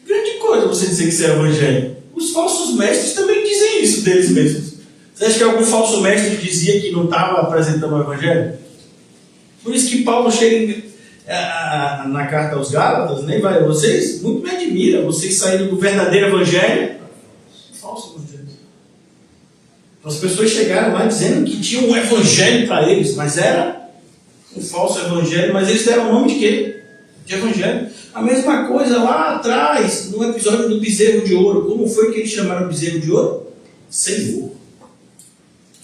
grande coisa você dizer que você é evangélico. Os falsos mestres também dizem isso deles mesmos. Você acha que algum falso mestre dizia que não estava apresentando o evangelho? Por isso que Paulo chega na carta aos Gálatas, né, vai, vocês muito me admiram, vocês saíram do verdadeiro evangelho, falso evangelho. As pessoas chegaram lá dizendo que tinha um evangelho para eles, mas era um falso evangelho, mas eles deram o nome de quê? De evangelho. A mesma coisa lá atrás, no episódio do bezerro de ouro. Como foi que eles chamaram o bezerro de ouro? Senhor.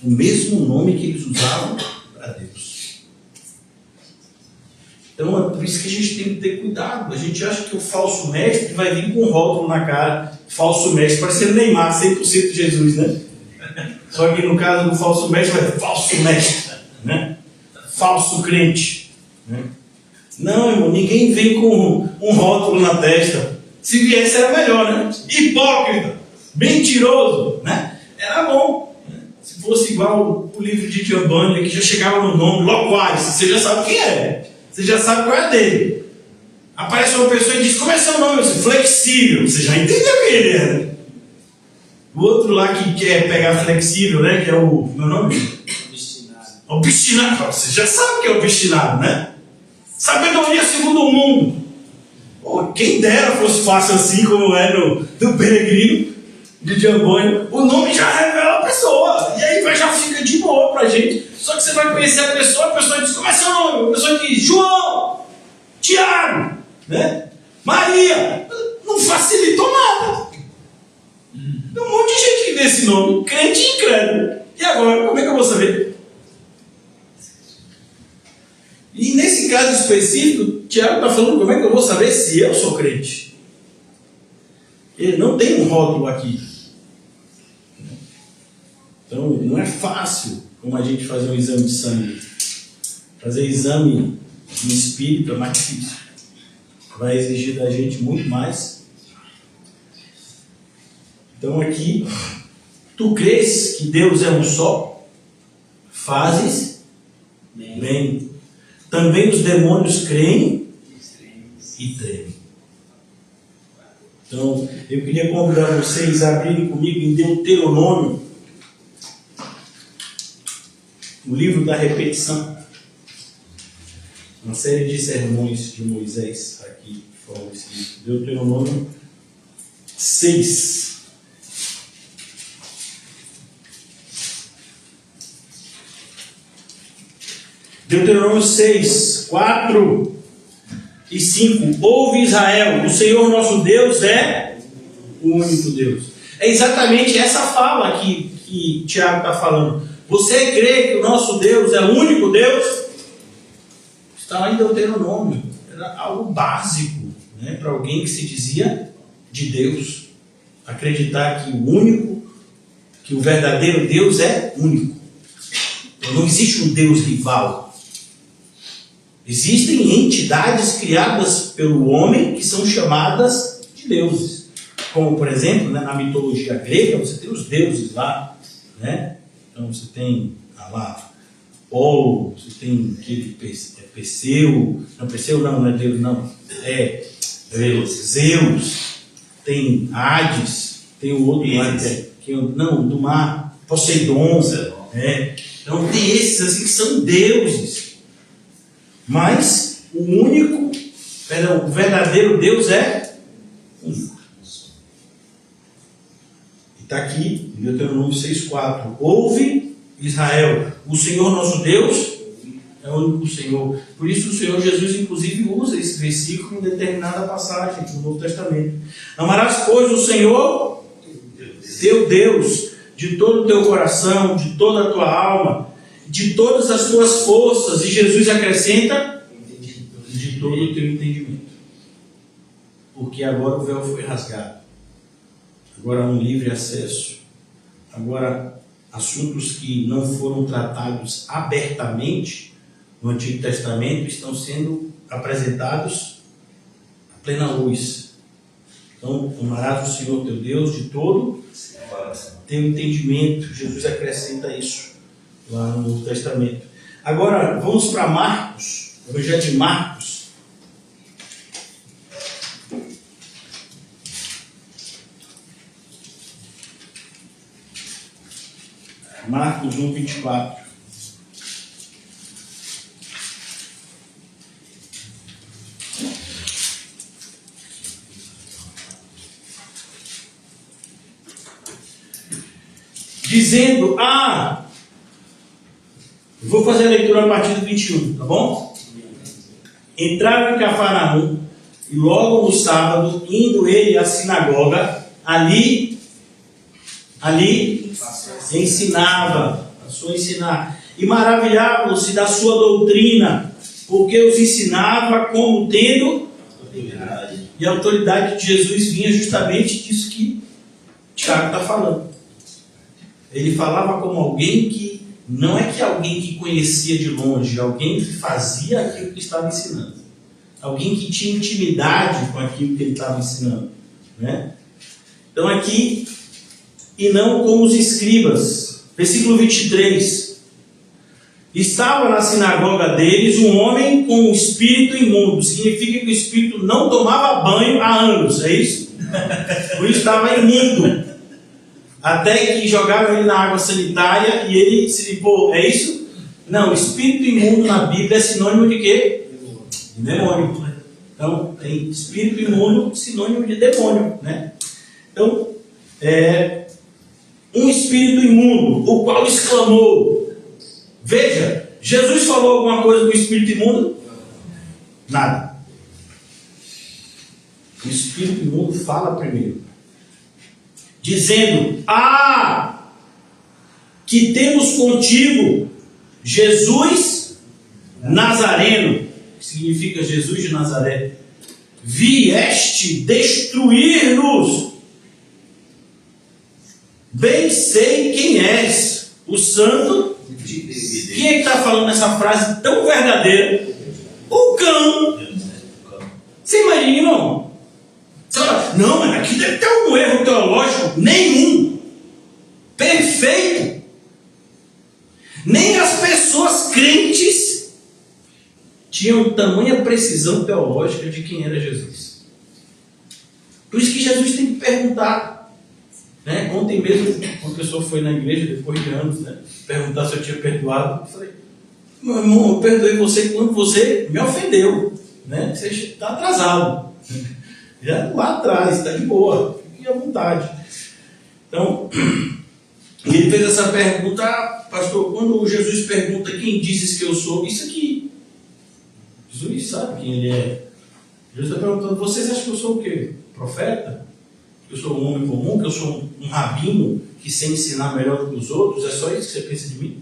O mesmo nome que eles usavam para Deus. Então é por isso que a gente tem que ter cuidado. A gente acha que o falso mestre vai vir com um rótulo na cara. Falso mestre, parecendo Neymar, 100% Jesus, né? Só que no caso do falso mestre, vai falso mestre, né? Falso crente, né? Não, irmão, ninguém vem com um rótulo na testa. Se viesse era melhor, né? Hipócrita, mentiroso, né? Era bom. Né? Se fosse igual o livro de John Bunyan, que já chegava no nome, Loquaz, você já sabe quem é. Você já sabe qual é a dele. Aparece uma pessoa e diz, como é seu nome? Disse, Flexível. Você já entendeu quem ele é, né? O outro lá que quer pegar flexível, né? Que é o meu nome? Obstinado. Obstinado. Você já sabe que é obstinado, né? Sabedoria segundo o mundo. Pô, quem dera fosse fácil assim como é do Peregrino de Jambonho. O nome já revela a pessoa. E aí já fica de boa pra gente. Só que você vai conhecer a pessoa diz, como é seu nome? A pessoa diz, João, Tiago, né? Maria. Não facilitou nada. Tem um monte de gente que vê esse nome, crente e incrédulo. E agora, como é que eu vou saber? E nesse caso específico, Tiago está falando como é que eu vou saber se eu sou crente. Ele não tem um rótulo aqui. Então, não é fácil como a gente fazer um exame de sangue. Fazer exame de espírito é mais difícil. Vai exigir da gente muito mais. Então aqui, tu crês que Deus é um só? Fazes bem. Também os demônios creem e tremem. Então, eu queria convidar vocês a abrirem comigo em Deuteronômio, o livro da repetição. Uma série de sermões de Moisés aqui foram escritos. Deuteronômio 6. Deuteronômio 6, 4 e 5. Ouve Israel, o Senhor nosso Deus é o único Deus. É exatamente essa fala que Tiago está falando. Você crê que o nosso Deus é o único Deus? Está lá em Deuteronômio. Era algo básico, né, para alguém que se dizia de Deus. Acreditar que que o verdadeiro Deus é único. Então, não existe um Deus rival. Existem entidades criadas pelo homem que são chamadas de deuses. Como, por exemplo, né, na mitologia grega, você tem os deuses lá, né? Então você tem lá Apolo, você tem aquele Perseu. Não, Perseu não é Deus, não. É Zeus. Tem Hades. Tem o outro lá, não, do mar, Poseidon. Então tem esses assim que são deuses. Mas o verdadeiro Deus é único. Está aqui em Deuteronômio 6,4. Ouve Israel, o Senhor nosso Deus é o único Senhor. Por isso o Senhor Jesus inclusive usa esse versículo em determinada passagem do Novo Testamento. Amarás, pois, o Senhor teu Deus de todo o teu coração, de toda a tua alma, de todas as tuas forças. E Jesus acrescenta de todo o teu entendimento. Porque agora o véu foi rasgado. Agora há um livre acesso. Agora assuntos que não foram tratados abertamente no Antigo Testamento estão sendo apresentados a plena luz. Então, amarás o Senhor teu Deus de todo teu entendimento. Jesus acrescenta isso lá no Novo Testamento. Agora, vamos para Marcos, o Evangelho de Marcos. Marcos 1, 24. Dizendo, Eu vou fazer a leitura a partir do 21, tá bom? Entraram em Cafarnaum, e logo no sábado, indo ele à sinagoga, ali ensinava, passou a ensinar, e maravilhavam-se da sua doutrina, porque os ensinava como tendo autoridade. E a autoridade de Jesus vinha justamente disso que Tiago está falando. Ele falava como alguém que, não é que alguém que conhecia de longe, alguém que fazia aquilo que estava ensinando. Alguém que tinha intimidade com aquilo que ele estava ensinando, né? Então aqui, e não como os escribas. Versículo 23. Estava na sinagoga deles um homem com um espírito imundo. Significa que o espírito não tomava banho há anos, é isso? Por isso estava imundo. Até que jogaram ele na água sanitária e ele se limpou, é isso? Não, espírito imundo na Bíblia é sinônimo de quê? Demônio. Então, tem espírito imundo, sinônimo de demônio, né? Então, um espírito imundo, o qual exclamou. Veja, Jesus falou alguma coisa com o espírito imundo? Nada. O espírito imundo fala primeiro, dizendo: que temos contigo Jesus Nazareno, que significa Jesus de Nazaré, vieste destruir-nos. Bem sei quem és, o santo de Deus. Quem é que está falando essa frase tão verdadeira? O cão. Você imagina, irmão? Você fala, não, mas aqui deve ter algum erro teológico. Nenhum. Perfeito. Nem as pessoas crentes tinham tamanha precisão teológica de quem era Jesus. Por isso que Jesus tem que perguntar, né? Ontem mesmo, uma pessoa foi na igreja, depois de anos, né, perguntar se eu tinha perdoado. Eu falei, meu irmão, eu perdoei você quando você me ofendeu, né? Você está atrasado. Já lá atrás, está de boa, fique à vontade. Então, ele fez essa pergunta: pastor, quando Jesus pergunta quem dizes que eu sou, isso aqui, Jesus sabe quem ele é. Jesus está perguntando: vocês acham que eu sou o quê? Profeta? Que eu sou um homem comum? Que eu sou um rabino que sei ensinar melhor do que os outros? É só isso que você pensa de mim?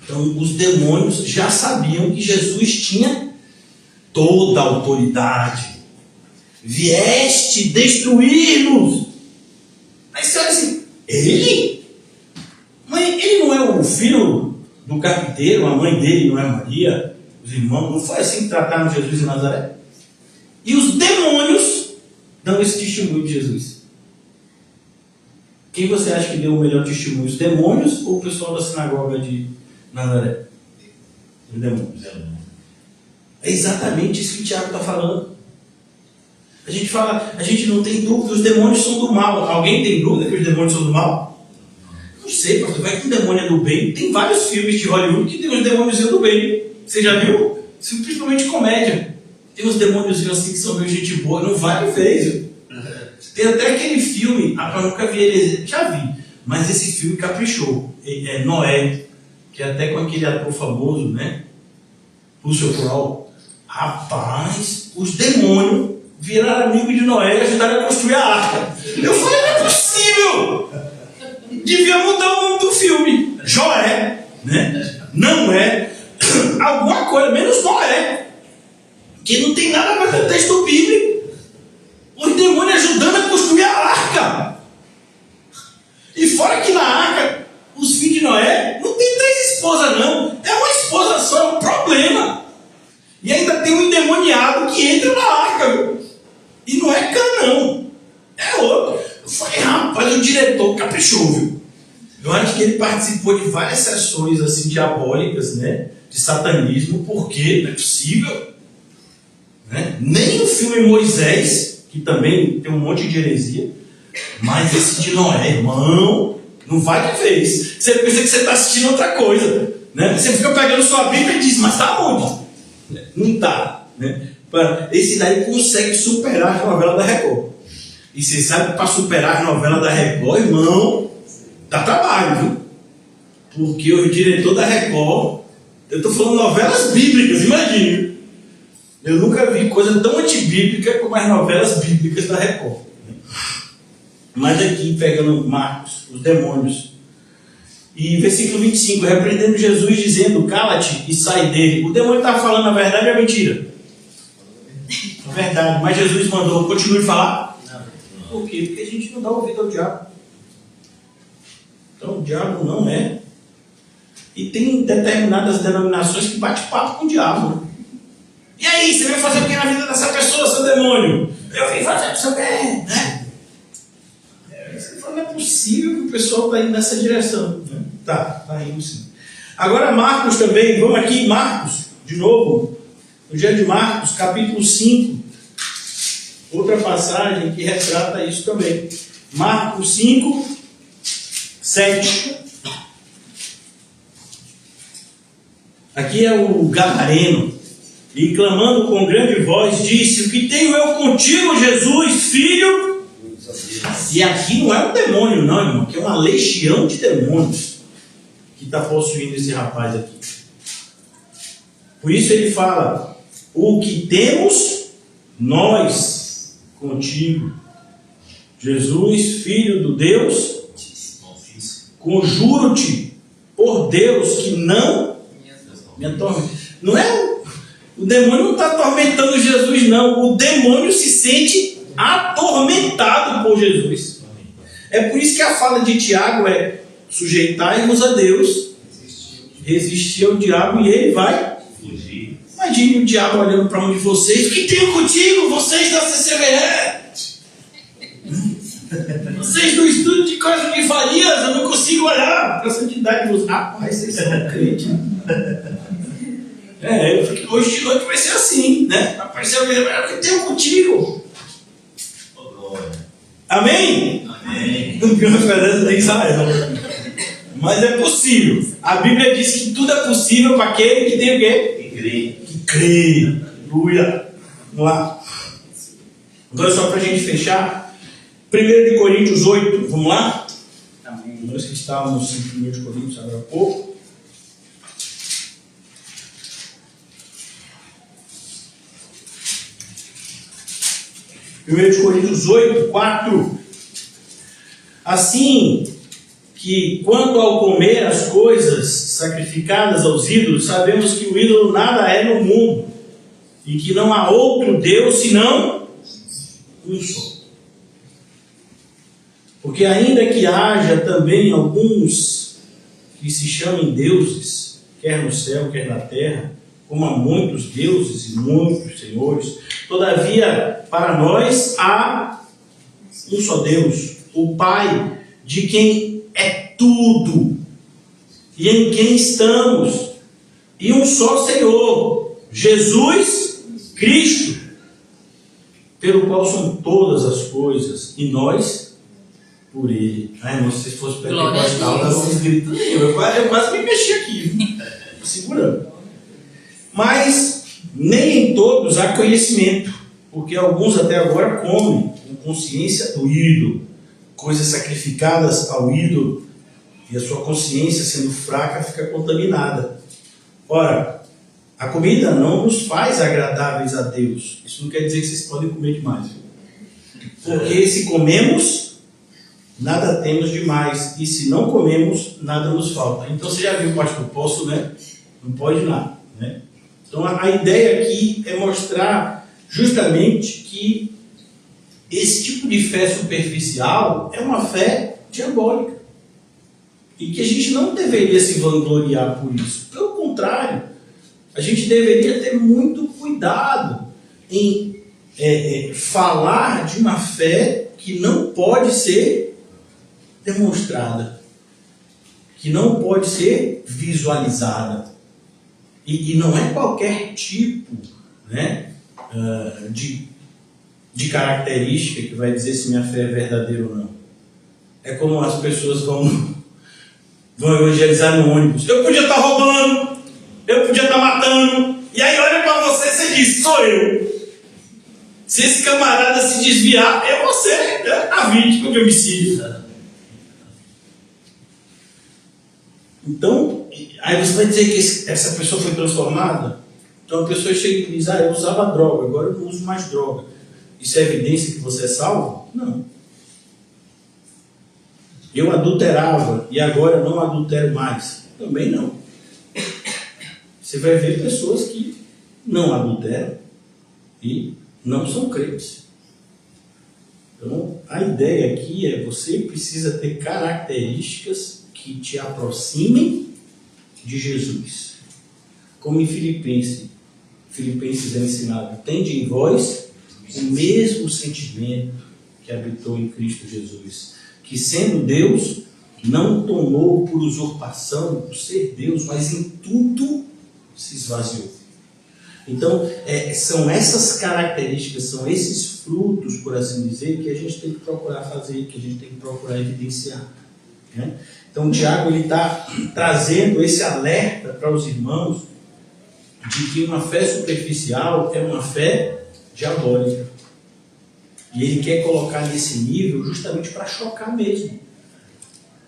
Então, os demônios já sabiam que Jesus tinha toda a autoridade. Vieste destruir-nos. Aí você olha assim, ele? Mas ele não é o filho do carpinteiro, a mãe dele não é Maria, os irmãos, não foi assim que trataram Jesus em Nazaré? E os demônios dão esse testemunho de Jesus. Quem você acha que deu o melhor testemunho? Os demônios ou o pessoal da sinagoga de Nazaré? Os demônios. É exatamente isso que o Tiago está falando. A gente fala, a gente não tem dúvida, os demônios são do mal. Alguém tem dúvida que os demônios são do mal? Não sei, pastor, vai que um demônio é do bem. Tem vários filmes de Hollywood que tem os demônios do bem. Você já viu? Principalmente comédia. Tem uns demônios assim que são meio gente boa, não vale vez. Tem até aquele filme, eu nunca vi ele, já vi, mas esse filme caprichou. É Noé, que é até com aquele ator famoso, né? Russell Crowe. Rapaz, os demônios viraram amigos de Noé e ajudaram a construir a arca. Eu falei, não é possível! Devia mudar o nome do filme. Joé, né? Não é alguma coisa, menos Noé. Que não tem nada a ver com o texto bíblico. Os demônios ajudando a construir a arca. E fora que na arca, os filhos de Noé, não tem 3 esposas não. É uma esposa só, é um problema. E ainda tem um endemoniado que entra na arca, viu? E não é Canaã, é outro. Eu falei, rapaz, o diretor caprichou, viu? Eu acho que ele participou de várias sessões assim, diabólicas, né? De satanismo, porque não é possível. Né? Nem o filme Moisés, que também tem um monte de heresia, mas esse de Noé, irmão, não vai de vez. Você pensa que você está assistindo outra coisa, né? Você fica pegando sua Bíblia e diz, mas está onde? Não está, né? Esse daí consegue superar a novela da Record. E você sabe que para superar a novela da Record, irmão, dá trabalho, viu? Porque o diretor da Record, eu estou falando novelas bíblicas, imagina. Eu nunca vi coisa tão antibíblica como as novelas bíblicas da Record. Mas aqui, pegando Marcos, os demônios. E versículo 25, repreendendo Jesus, dizendo, cala-te e sai dele. O demônio está falando a verdade ou a mentira? A verdade. Mas Jesus mandou, continue a falar. Por quê? Porque a gente não dá ouvido ao diabo. Então o diabo não é. E tem determinadas denominações que bate papo com o diabo. Né? E aí, você vai fazer o que na vida dessa pessoa, seu demônio? Eu vim fazer o que você quer, né? Não é possível que o pessoal está indo nessa direção. Né? Tá indo sim. Agora Marcos também, vamos aqui em Marcos, de novo, no dia de Marcos, capítulo 5, outra passagem que retrata isso também. Marcos 5, 7. Aqui é o gadareno, e clamando com grande voz, disse, o que tenho eu contigo, Jesus, filho? E aqui não é um demônio não, irmão, aqui é uma legião de demônios que está possuindo esse rapaz aqui. Por isso ele fala, o que temos nós contigo, Jesus, filho do Deus, conjuro-te por Deus que não me atormente. Não é o demônio não está atormentando Jesus não, o demônio se sente atormentado por Jesus. É por isso que a fala de Tiago é sujeitai-vos a Deus, resistir ao diabo e ele vai fugir. Imagine o diabo olhando para um de vocês, o que tenho contigo, vocês da CCBE, vocês do estudo de Código de Farias, eu não consigo olhar para a santidade de vocês. Rapaz, vocês são crentes. Hoje de noite vai ser assim, né? Apareceu o que tenho contigo. Amém? Amém. Não tem referência de Israel. Mas é possível. A Bíblia diz que tudo é possível para aquele que tem o quê? Que crê. Que crê. Aleluia. Vamos lá. Agora só para a gente fechar. 1 Coríntios 8. Vamos lá? Amém. Nós que estávamos em 1 Coríntios agora há pouco. Coríntios 8, 4. Assim que, quanto ao comer as coisas sacrificadas aos ídolos, sabemos que o ídolo nada é no mundo, e que não há outro Deus senão um só. Porque ainda que haja também alguns que se chamem deuses, quer no céu, quer na terra, como há muitos deuses e muitos senhores, todavia, para nós há um só Deus, o Pai, de quem é tudo, e em quem estamos, e um só Senhor, Jesus Cristo, pelo qual são todas as coisas, e nós, por Ele. Ai, não, se fosse pentecostal, dava uns gritos. Eu quase me mexi aqui, segurando. Mas nem em todos há conhecimento, porque alguns até agora comem com consciência do ídolo, coisas sacrificadas ao ídolo, e a sua consciência, sendo fraca, fica contaminada. Ora, a comida não nos faz agradáveis a Deus. Isso não quer dizer que vocês podem comer demais. Porque se comemos, nada temos demais, e se não comemos, nada nos falta. Então você já viu o pastor Poço, né? Não pode nada, né? Então a ideia aqui é mostrar justamente que esse tipo de fé superficial é uma fé diabólica. E que a gente não deveria se vangloriar por isso. Pelo contrário, a gente deveria ter muito cuidado em falar de uma fé que não pode ser demonstrada, que não pode ser visualizada. E não é qualquer tipo, né, de característica que vai dizer se minha fé é verdadeira ou não. É como as pessoas vão evangelizar no ônibus. Eu podia estar roubando, eu podia estar matando, e aí olha para você e você diz, sou eu. Se esse camarada se desviar, é você, a vítima de homicídio. Então, aí você vai dizer que essa pessoa foi transformada? Então a pessoa chega e diz, eu usava droga, agora eu não uso mais droga. Isso é evidência que você é salvo? Não. Eu adulterava e agora não adultero mais? Também não. Você vai ver pessoas que não adulteram e não são crentes. Então, a ideia aqui é você precisa ter características que te aproximem de Jesus. Como em Filipenses é ensinado, tende em vós o mesmo sentimento que habitou em Cristo Jesus, que sendo Deus, não tomou por usurpação o ser Deus, mas em tudo se esvaziou. Então, são essas características, são esses frutos, por assim dizer, que a gente tem que procurar fazer, que a gente tem que procurar evidenciar. Né? Então, o Tiago está trazendo esse alerta para os irmãos de que uma fé superficial é uma fé diabólica. E ele quer colocar nesse nível justamente para chocar mesmo.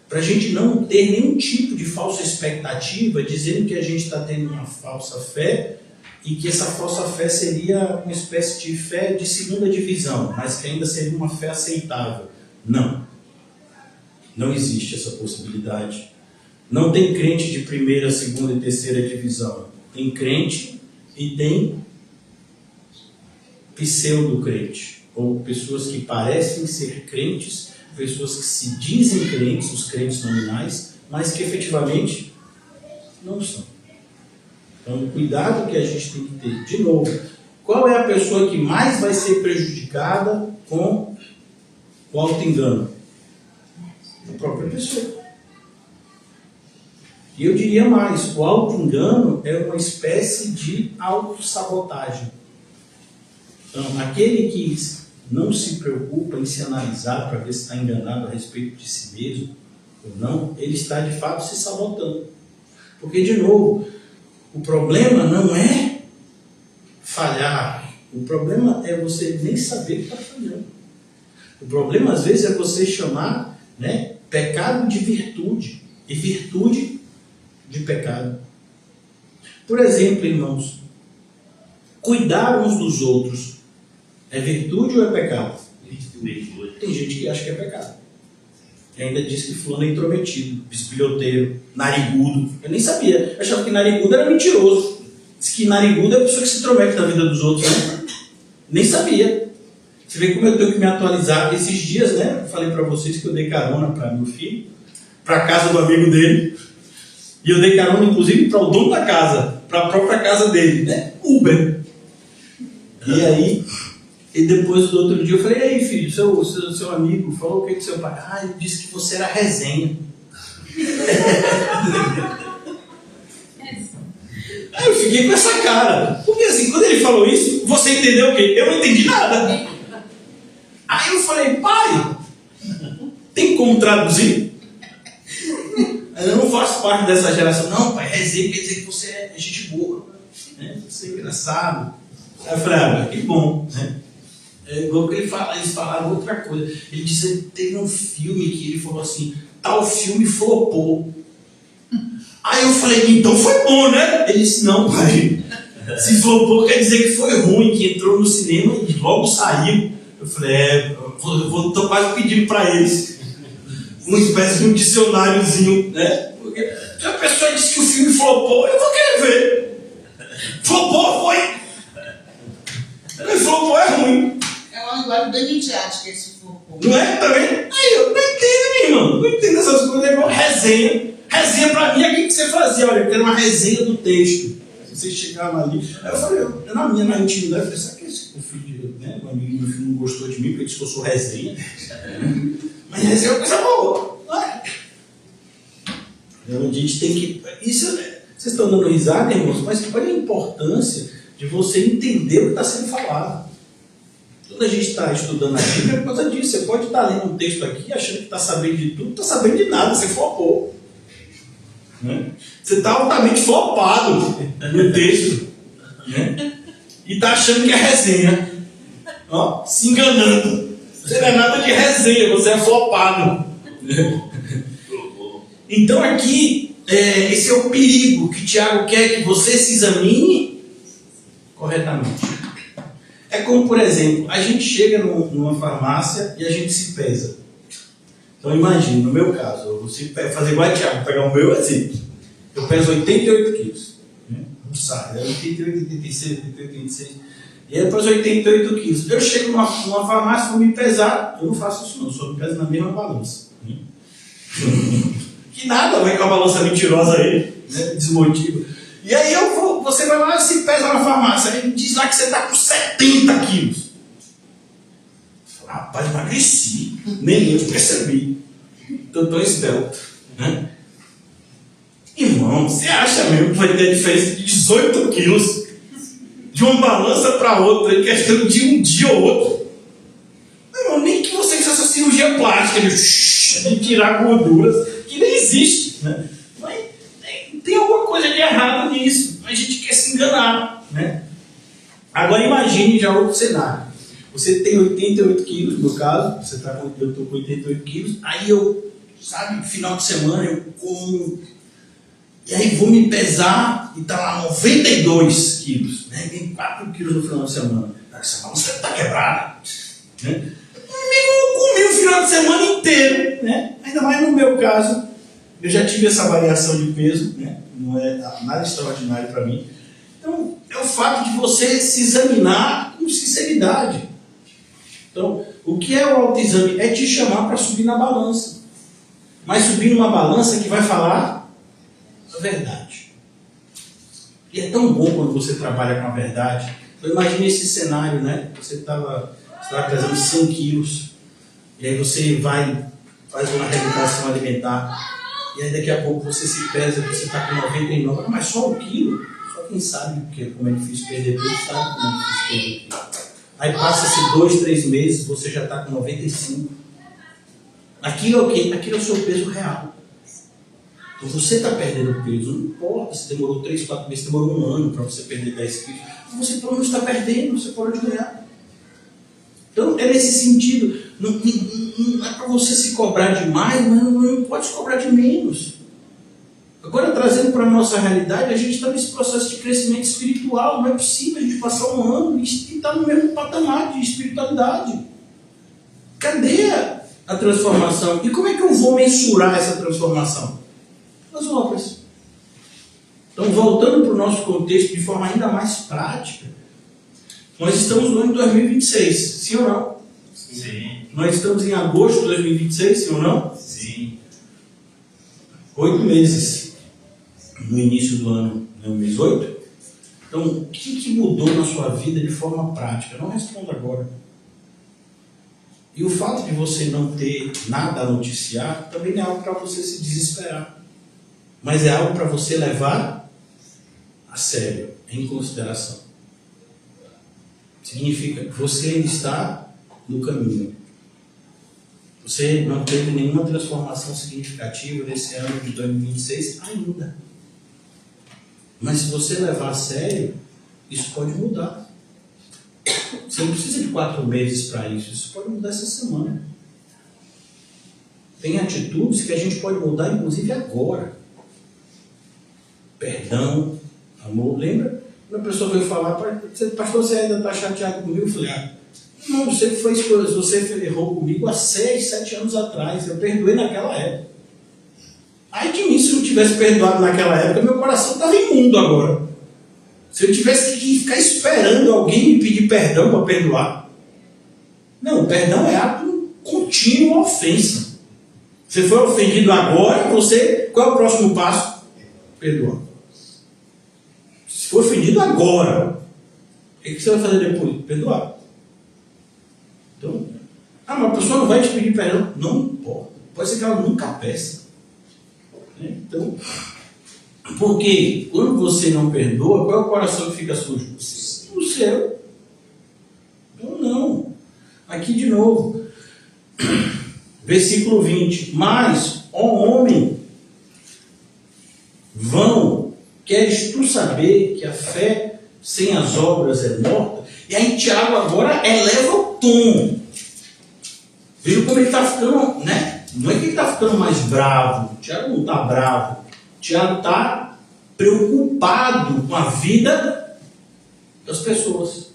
Para a gente não ter nenhum tipo de falsa expectativa, dizendo que a gente está tendo uma falsa fé e que essa falsa fé seria uma espécie de fé de segunda divisão, mas que ainda seria uma fé aceitável. Não. Não existe essa possibilidade. Não tem crente de primeira, segunda e terceira divisão. Tem crente e tem pseudo-crente, ou pessoas que parecem ser crentes, pessoas que se dizem crentes, os crentes nominais, mas que efetivamente não são. Então, cuidado que a gente tem que ter. De novo, qual é a pessoa que mais vai ser prejudicada com o auto-engano? A própria pessoa. E eu diria mais, o auto-engano é uma espécie de autossabotagem. Então, aquele que não se preocupa em se analisar para ver se está enganado a respeito de si mesmo ou não, ele está de fato se sabotando. Porque, de novo, o problema não é falhar. O problema é você nem saber que está falhando. O problema, às vezes, é você chamar, pecado de virtude e virtude de pecado. Por exemplo, irmãos, cuidar uns dos outros é virtude ou é pecado? Tem gente que acha que é pecado. E ainda diz que fulano é intrometido, bisbilhoteiro, narigudo. Eu nem sabia. Eu achava que narigudo era mentiroso. Diz que narigudo é a pessoa que se intromete na vida dos outros. Né? Nem sabia. Você vê como eu tenho que me atualizar. Esses dias, eu falei para vocês que eu dei carona para meu filho, para a casa do amigo dele. E eu dei carona, inclusive, para o dono da casa, para a própria casa dele, Uber. E aí, e depois do outro dia eu falei, aí filho, seu amigo falou o que do seu pai? Ele disse que você era resenha. Aí eu fiquei com essa cara. Porque assim, quando ele falou isso, você entendeu o quê? Eu não entendi nada. Aí eu falei, pai, tem como traduzir? Eu não faço parte dessa geração. Não, pai, resenha quer dizer que você é gente boa, você é engraçado. Aí eu falei, que bom, É igual que eles falaram outra coisa. Ele disse, teve um filme que ele falou assim, tal filme flopou. Aí eu falei, então foi bom, né? Ele disse, não, pai, se flopou quer dizer que foi ruim, que entrou no cinema e logo saiu. Eu falei, tô quase pedindo para eles uma espécie de um dicionáriozinho, Porque se a pessoa disse que o filme flopou, eu vou querer ver. Flopou, foi. Flopou é ruim. É uma linguagem bem midiática esse flopou. Não é? Também? Aí eu não entendo, minha irmã. Não entendo essas coisas, é igual resenha. Resenha pra mim é o que você fazia. Olha, eu quero uma resenha do texto. Vocês chegavam ali. Aí eu falei, na intimidade, eu falei, sabe que o filho, o amigo do meu filho não gostou de mim porque disse que eu sou resenha? Mas resenha é uma coisa boa. Então a gente tem que. Isso, vocês estão dando risada, irmãos, mas olha a importância de você entender o que está sendo falado. Quando a gente está estudando a Bíblia, é por causa disso. Você pode estar lendo um texto aqui achando que está sabendo de tudo, não está sabendo de nada, você flopou. Você está altamente flopado no texto. E está achando que é resenha. Se enganando. Você não é nada de resenha, você é flopado. Então aqui, esse é o perigo que Tiago quer que você se examine corretamente. É como, por exemplo, a gente chega numa farmácia e a gente se pesa. Então imagine, no meu caso, eu vou fazer igual a Tiago, pegar o meu exemplo. Eu peso 88 quilos. Não sai, 88, 86, 88, 86. E aí depois 88 quilos. Eu chego numa farmácia, vou me pesar. Eu não faço isso não, só me peso na mesma balança. Que nada, vai com a balança mentirosa aí, né? Desmotiva. E aí você vai lá e se pesa na farmácia. Aí diz lá que você está com 70 quilos. Rapaz, emagreci. Nem eu percebi. Eu estou esbelto. Né? Irmão, você acha mesmo que vai ter a diferença de 18 quilos de uma balança para outra em questão de um dia ou outro? Não, nem que você fizesse essa cirurgia plástica de tirar gorduras, que nem existe. Né? Mas tem alguma coisa de errado nisso. A gente quer se enganar. Né? Agora imagine já outro cenário. Você tem 88 quilos, no meu caso, eu estou com 88 quilos, aí final de semana eu como, e aí vou me pesar e está lá 92 quilos, né? Tem 4 quilos no final de semana. Essa balança está quebrada. Né? Eu comi o final de semana inteiro, né? Ainda mais no meu caso, eu já tive essa variação de peso, né? Não é nada extraordinário para mim. Então, é o fato de você se examinar com sinceridade. Então, o que é o autoexame? É te chamar para subir na balança. Mas subir numa balança que vai falar a verdade. E é tão bom quando você trabalha com a verdade. Então, imagine esse cenário, né? Você estava pesando 100 quilos. E aí você faz uma reeducação alimentar. E aí daqui a pouco você se pesa, você está com 99. Mas só 1 quilo? Só quem sabe como é difícil perder peso, sabe como é difícil perder peso. Aí passa-se 2, 3 meses, você já está com 95. Aquilo é o quê? Aquilo é o seu peso real. Então você está perdendo peso, não importa se demorou 3, 4 meses, demorou 1 ano para você perder 10 quilos. Você pelo menos está perdendo, você pode ganhar. Então é nesse sentido. Não é para você se cobrar demais, mas não pode se cobrar de menos. Agora, trazendo para a nossa realidade, a gente está nesse processo de crescimento espiritual. Não é possível a gente passar 1 ano e estar no mesmo patamar de espiritualidade. Cadê a transformação? E como é que eu vou mensurar essa transformação? As obras. Então, voltando para o nosso contexto de forma ainda mais prática, nós estamos no ano de 2026, sim ou não? Sim. Nós estamos em agosto de 2026, sim ou não? Sim. 8 meses no início do ano, no mês 8. Então, o que mudou na sua vida de forma prática? Não responda agora. E o fato de você não ter nada a noticiar também não é algo para você se desesperar. Mas é algo para você levar a sério, em consideração. Significa que você ainda está no caminho. Você não teve nenhuma transformação significativa nesse ano de 2026 ainda. Mas se você levar a sério, isso pode mudar. Você não precisa de 4 meses para isso. Isso pode mudar essa semana. Tem atitudes que a gente pode mudar, inclusive agora. Perdão, amor. Lembra? Quando a pessoa veio falar, pastor, você ainda está chateado comigo? Eu falei, não, você errou comigo há 6, 7 anos atrás. Eu perdoei naquela época. Ai de mim, se eu não tivesse perdoado naquela época, meu coração estava imundo agora. Se eu tivesse que ficar esperando alguém me pedir perdão para perdoar. Não, perdão é ato contínuo à ofensa. Você foi ofendido agora, qual é o próximo passo? Perdoar. Se for ofendido agora, o que você vai fazer depois? Perdoar. Então, mas a pessoa não vai te pedir perdão. Não importa. Pode ser que ela nunca peça. Então, porque quando você não perdoa, qual é o coração que fica sujo? O seu. Então, não. Aqui de novo. Versículo 20. Mas, ó homem, vão, queres tu saber que a fé sem as obras é morta? E aí Tiago agora eleva o tom. Veja como ele está ficando, né? Não é que ele está ficando mais bravo. Tiago não está bravo. Tiago está preocupado com a vida das pessoas.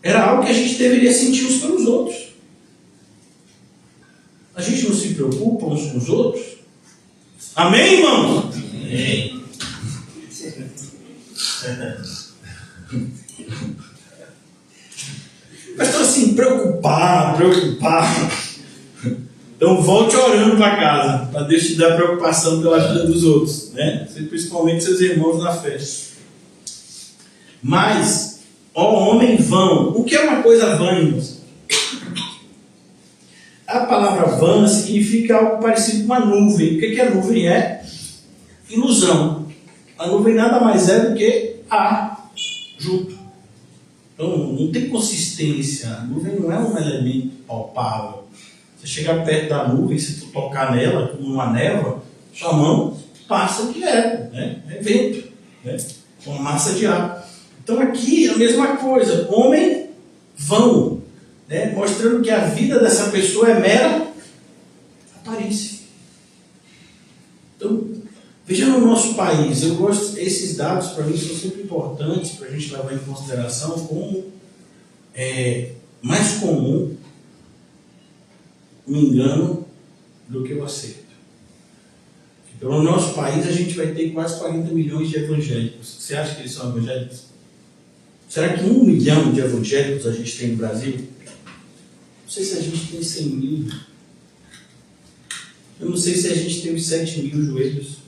Era algo que a gente deveria sentir uns pelos outros. A gente não se preocupa uns com os outros? Amém, irmãos? Amém. Mas estou assim, preocupado. Então volte orando para casa, para Deus te dar preocupação pela vida dos outros, né? Principalmente seus irmãos na fé. Mas, ó homem vão, o que é uma coisa vã, irmãos? A palavra vã significa algo parecido com uma nuvem. O que a nuvem é? Ilusão. A nuvem nada mais é do que ar junto. Então, não tem consistência. A nuvem não é um elemento palpável. Você chegar perto da nuvem, se tu tocar nela, como uma névoa, sua mão passa direto, né? É vento, né? Uma massa de ar. Então, aqui é a mesma coisa. Homem vão, né? Mostrando que a vida dessa pessoa é mera aparência. Então, veja no nosso país, eu gosto, esses dados para mim são sempre importantes para a gente levar em consideração como é mais comum me engano do que eu aceito. Então, no nosso país a gente vai ter quase 40 milhões de evangélicos. Você acha que eles são evangélicos? Será que 1 milhão de evangélicos a gente tem no Brasil? Não sei se a gente tem 100 mil. Eu não sei se a gente tem os 7 mil joelhos.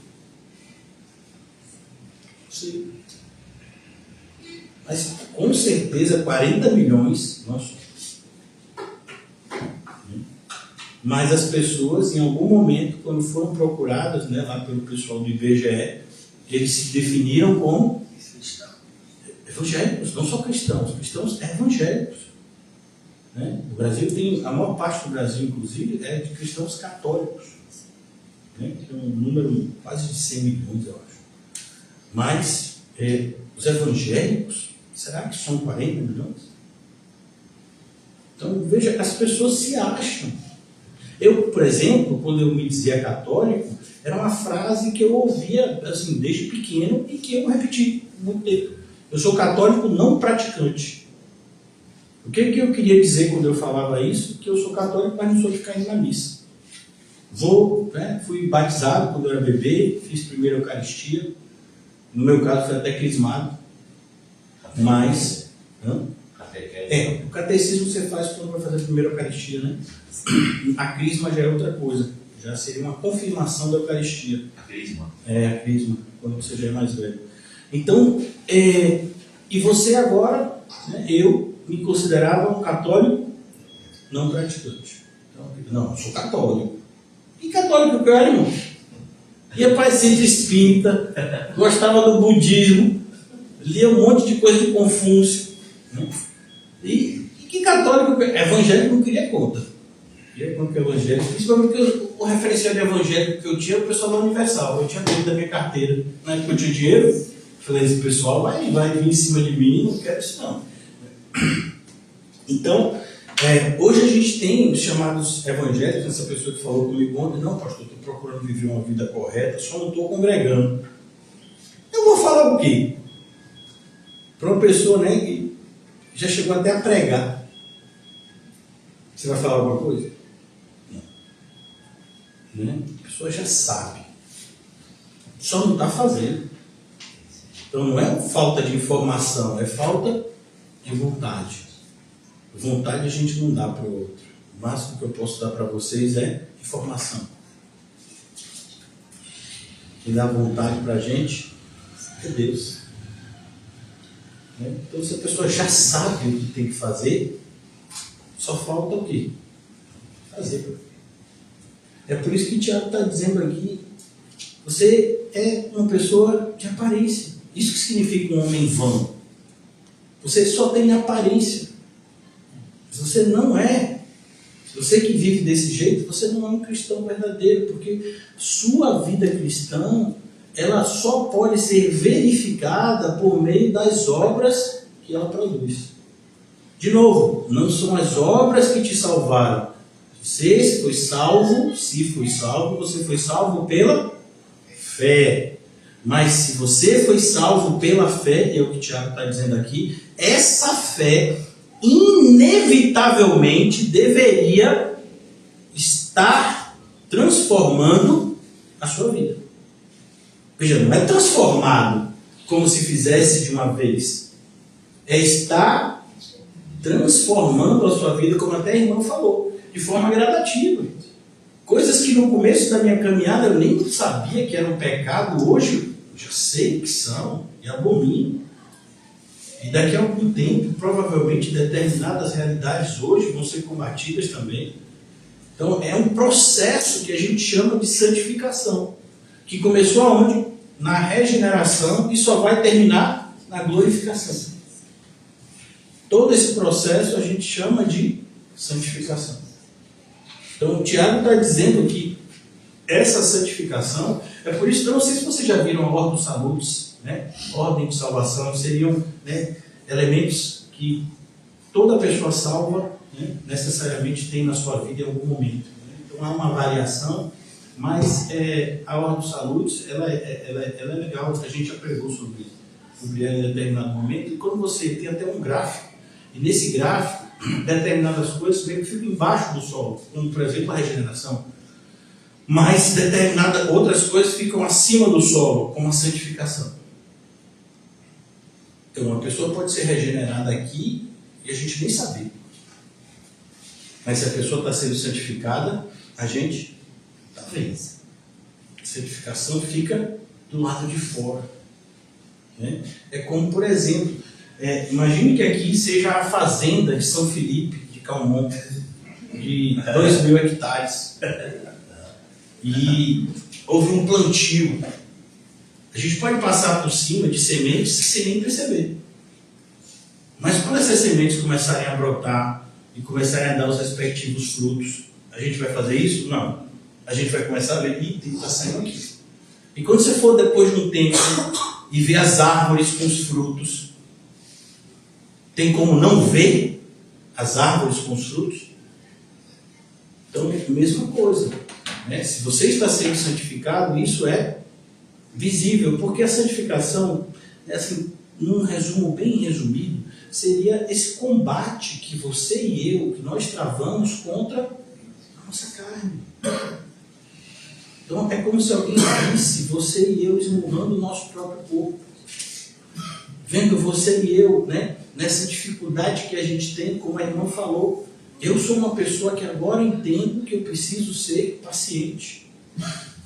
Sim. Mas com certeza 40 milhões nós somos. Mas as pessoas, em algum momento, quando foram procuradas, né, lá pelo pessoal do IBGE, eles se definiram como evangélicos, não só cristãos evangélicos. Né? O Brasil tem, a maior parte do Brasil, inclusive, é de cristãos católicos. Né? Tem um número quase de 100 milhões, eu acho. Mas os evangélicos, será que são 40 milhões? Então, veja, as pessoas se acham. Eu, por exemplo, quando eu me dizia católico, era uma frase que eu ouvia assim, desde pequeno e que eu repeti muito tempo. Eu sou católico não praticante. O que eu queria dizer quando eu falava isso? Que eu sou católico, mas não sou de ficar indo na missa. Fui batizado quando eu era bebê, fiz primeira Eucaristia. No meu caso foi até crismado. Mas... o catecismo você faz quando vai fazer a primeira Eucaristia, né? A crisma já é outra coisa. Já seria uma confirmação da Eucaristia. A crisma? A crisma, quando você já é mais velho. Então, e você agora, né, eu me considerava um católico não praticante. Então, não, eu sou católico. E católico que eu era, irmão? Ia para centro espírita, gostava do budismo, lia um monte de coisa de Confúcio. Né? E que católico, evangélico não queria conta. Queria conta com evangélico, principalmente porque o referencial de evangélico que eu tinha era o pessoal da Universal. Eu tinha medo da minha carteira. Na época eu tinha dinheiro, falei, esse pessoal vai vir em cima de mim, não quero isso não. Então, hoje a gente tem os chamados evangélicos, essa pessoa que falou comigo ontem, não, pastor, estou procurando viver uma vida correta, só não estou congregando. Eu vou falar o quê? Para uma pessoa, né, que já chegou até a pregar. Você vai falar alguma coisa? Não. Né? A pessoa já sabe. Só não está fazendo. Então não é falta de informação, é falta de vontade. Vontade a gente não dá para o outro. O máximo que eu posso dar para vocês é informação. Quem dá vontade para a gente é Deus. Então, se a pessoa já sabe o que tem que fazer, só falta o quê? Fazer. É por isso que o Tiago está dizendo aqui, você é uma pessoa de aparência. Isso que significa um homem vão. Você só tem aparência. Se você não é, se você que vive desse jeito, você não é um cristão verdadeiro, porque sua vida cristã, ela só pode ser verificada por meio das obras que ela produz. De novo, não são as obras que te salvaram. Você foi salvo, você foi salvo pela fé. Mas se você foi salvo pela fé, é o que o Tiago está dizendo aqui, essa fé inevitavelmente deveria estar transformando a sua vida. Veja, não é transformado como se fizesse de uma vez. É estar transformando a sua vida, como até a irmã falou, de forma gradativa. Coisas que no começo da minha caminhada eu nem sabia que era um pecado, hoje eu já sei que são e abomino. E daqui a algum tempo, provavelmente, determinadas realidades hoje vão ser combatidas também. Então, é um processo que a gente chama de santificação, que começou aonde? Na regeneração e só vai terminar na glorificação. Todo esse processo a gente chama de santificação. Então, o Tiago está dizendo que essa santificação, é por isso que eu não sei se vocês já viram a ordem dos salutos, né? Ordem de salvação, seriam, né, elementos que toda pessoa salva, né, necessariamente tem na sua vida em algum momento. Né? Então há uma variação, mas a ordem dos salutos, ela é legal, a gente já pregou sobre ela em determinado momento, e quando você tem até um gráfico, e nesse gráfico, determinadas coisas meio que ficam embaixo do solo, como por exemplo a regeneração. Mas determinadas outras coisas ficam acima do solo, como a santificação. Então uma pessoa pode ser regenerada aqui e a gente nem saber. Mas se a pessoa está sendo santificada, a gente está vendo. A santificação fica do lado de fora. Né? É como, por exemplo, imagine que aqui seja a fazenda de São Felipe, de Calmon, de 2.000 hectares. E houve um plantio. A gente pode passar por cima de sementes sem nem perceber. Mas quando essas sementes começarem a brotar e começarem a dar os respectivos frutos, a gente vai fazer isso? Não. A gente vai começar a ver, está saindo aqui. E quando você for depois de um tempo e ver as árvores com os frutos, tem como não ver as árvores com os frutos? Então é a mesma coisa. Né? Se você está sendo santificado, isso é visível, porque a santificação, assim, num resumo bem resumido, seria esse combate que você e eu, que nós travamos contra a nossa carne. Então é como se alguém visse você e eu esmurrando o nosso próprio corpo, vendo você e eu, né, nessa dificuldade que a gente tem, como a irmã falou. Eu sou uma pessoa que agora entendo que eu preciso ser paciente,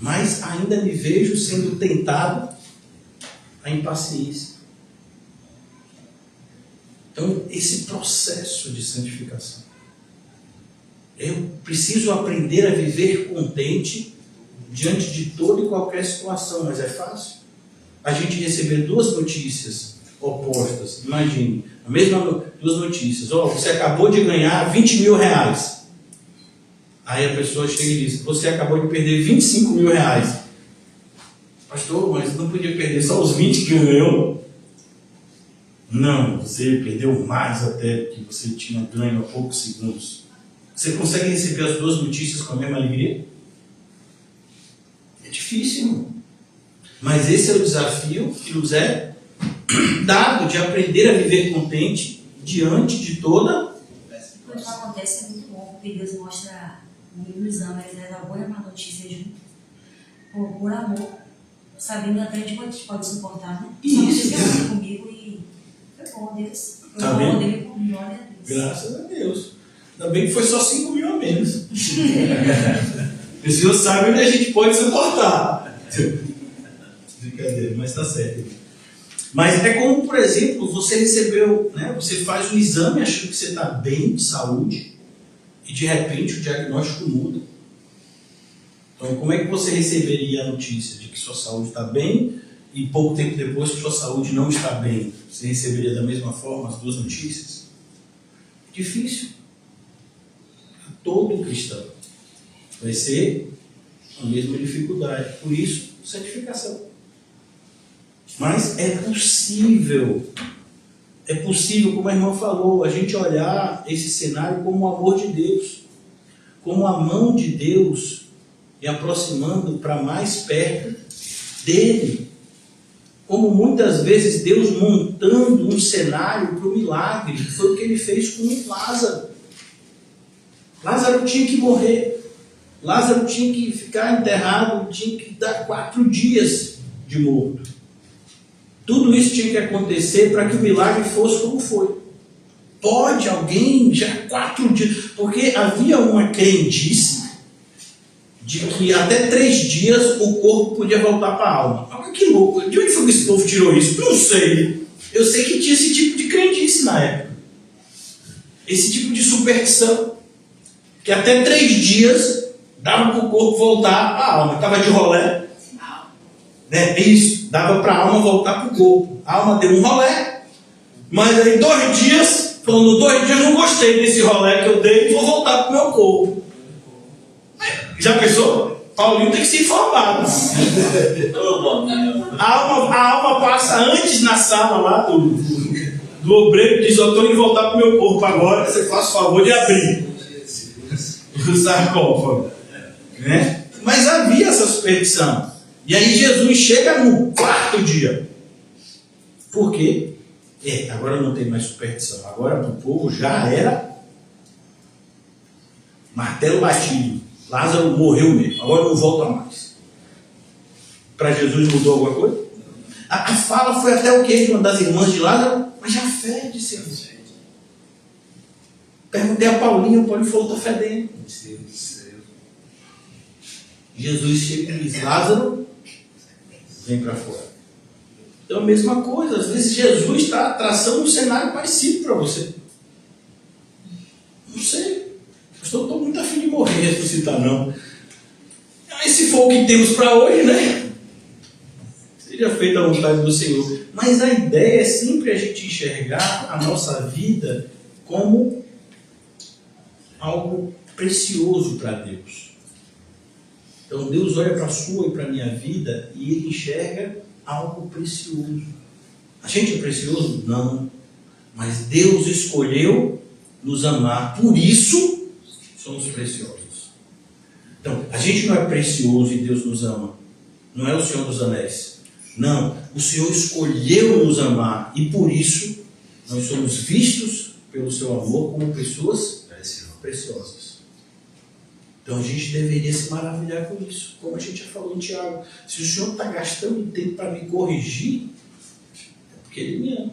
mas ainda me vejo sendo tentado à impaciência. Então, esse processo de santificação. Eu preciso aprender a viver contente diante de toda e qualquer situação, mas é fácil? A gente receber duas notícias opostas, imagine, a mesma duas notícias. Você acabou de ganhar 20 mil reais. Aí a pessoa chega e diz, você acabou de perder 25 mil reais. Pastor, mas não podia perder só os 20 que ganhou? Não, você perdeu mais até que você tinha ganho há poucos segundos. Você consegue receber as duas notícias com a mesma alegria? É difícil, irmão. Mas esse é o desafio que nos é dado, de aprender a viver contente diante de toda. Quando isso acontece é muito bom, porque Deus mostra no exame, ele traz a boa e a má notícia junto, por amor, sabendo até de quanto pode suportar, né? Isso. Só que comigo e foi bom, Deus. Tá vendo? Dele comigo, olha a Deus. Graças a Deus. Ainda bem que foi só 5 mil a menos. O Senhor sabe onde a gente pode suportar. Brincadeira, mas está certo. Mas é como, por exemplo, você recebeu, né, você faz um exame achando que você está bem de saúde e de repente o diagnóstico muda. Então, como é que você receberia a notícia de que sua saúde está bem e pouco tempo depois que sua saúde não está bem? Você receberia da mesma forma as duas notícias? Difícil. Todo cristão vai ser a mesma dificuldade. Por isso, santificação. Mas é possível, como a irmã falou, a gente olhar esse cenário como o amor de Deus, como a mão de Deus me aproximando para mais perto dele. Como muitas vezes Deus montando um cenário para o milagre. Foi o que ele fez com Lázaro. Lázaro tinha que morrer. Lázaro tinha que ficar enterrado, tinha que dar 4 dias de morto. Tudo isso tinha que acontecer para que o milagre fosse como foi. Pode alguém já 4 dias... Porque havia uma crendice de que até 3 dias o corpo podia voltar para a alma. Mas que louco! De onde foi que esse povo tirou isso? Não sei. Eu sei que tinha esse tipo de crendice na época. Esse tipo de superstição. Que até 3 dias dava para o corpo voltar para a alma. Estava de rolé. Né? Isso. Dava para a alma voltar para o corpo. A alma deu um rolé. Mas aí 2 dias, falando 2 dias, não gostei desse rolé que eu dei, vou voltar para o meu corpo. Já pensou? Paulinho tem que se informar. A alma passa antes na sala lá do obreiro, diz: eu estou indo voltar para o meu corpo agora, você faz o favor de abrir o sarcófago. Né? Mas havia essa superstição. E aí Jesus chega no 4º dia. Por quê? Agora não tem mais superstição. Agora para o povo já era martelo batido. Lázaro morreu mesmo. Agora não volta mais. Para Jesus mudou alguma coisa? A fala foi até o quê? De uma das irmãs de Lázaro? Mas já fede, Senhor. Perguntei a Paulinho, o Paulinho falou: está fedendo. Jesus chega e diz: Lázaro, vem para fora. Então a mesma coisa, às vezes Jesus está traçando um cenário parecido para você. Não sei, eu estou muito afim de morrer, ressuscitar não. Mas se for o que temos para hoje, né? Seja feita a vontade do Senhor. Mas a ideia é sempre a gente enxergar a nossa vida como algo precioso para Deus. Então Deus olha para a sua e para a minha vida e Ele enxerga algo precioso. A gente é precioso? Não. Mas Deus escolheu nos amar. Por isso, somos preciosos. Então, a gente não é precioso e Deus nos ama. Não é o Senhor dos Anéis. Não. O Senhor escolheu nos amar. E por isso, nós somos vistos pelo seu amor como pessoas preciosas. Então a gente deveria se maravilhar com isso, como a gente já falou em Tiago. Se o Senhor está gastando tempo para me corrigir, é porque Ele me ama.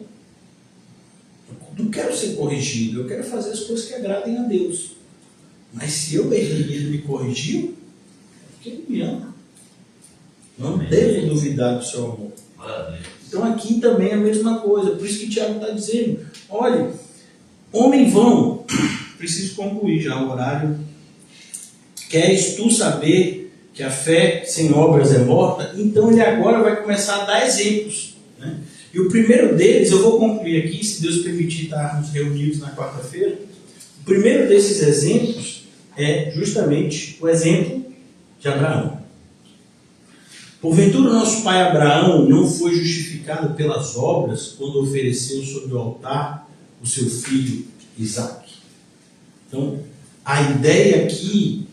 Eu não quero ser corrigido, eu quero fazer as coisas que agradem a Deus. Mas se eu errei e Ele me corrigiu, é porque Ele me ama. Não devo duvidar do seu amor. Então aqui também é a mesma coisa. Por isso que Tiago está dizendo: olha, homem vão, preciso concluir já o horário. Queres tu saber que a fé sem obras é morta? Então ele agora vai começar a dar exemplos. Né? E o primeiro deles, eu vou concluir aqui, se Deus permitir estarmos reunidos na quarta-feira. O primeiro desses exemplos é justamente o exemplo de Abraão. Porventura nosso pai Abraão não foi justificado pelas obras quando ofereceu sobre o altar o seu filho Isaque. Então, a ideia aqui...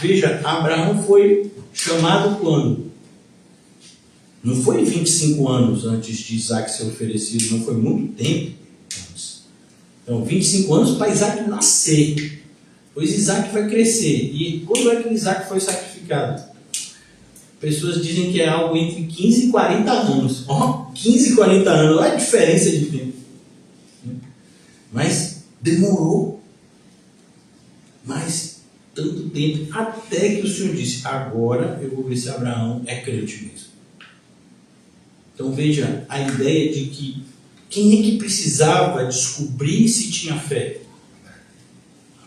Veja, Abraão foi chamado quando? Não foi 25 anos antes de Isaac ser oferecido, não foi muito tempo antes. Então, 25 anos para Isaac nascer. Pois Isaac vai crescer. E quando é que Isaac foi sacrificado? Pessoas dizem que é algo entre 15 e 40 anos. 15 e 40 anos, olha a diferença de tempo. Mas demorou. Mas tanto tempo, até que o Senhor disse: agora eu vou ver se Abraão é crente mesmo. Então veja, a ideia de que quem é que precisava descobrir se tinha fé?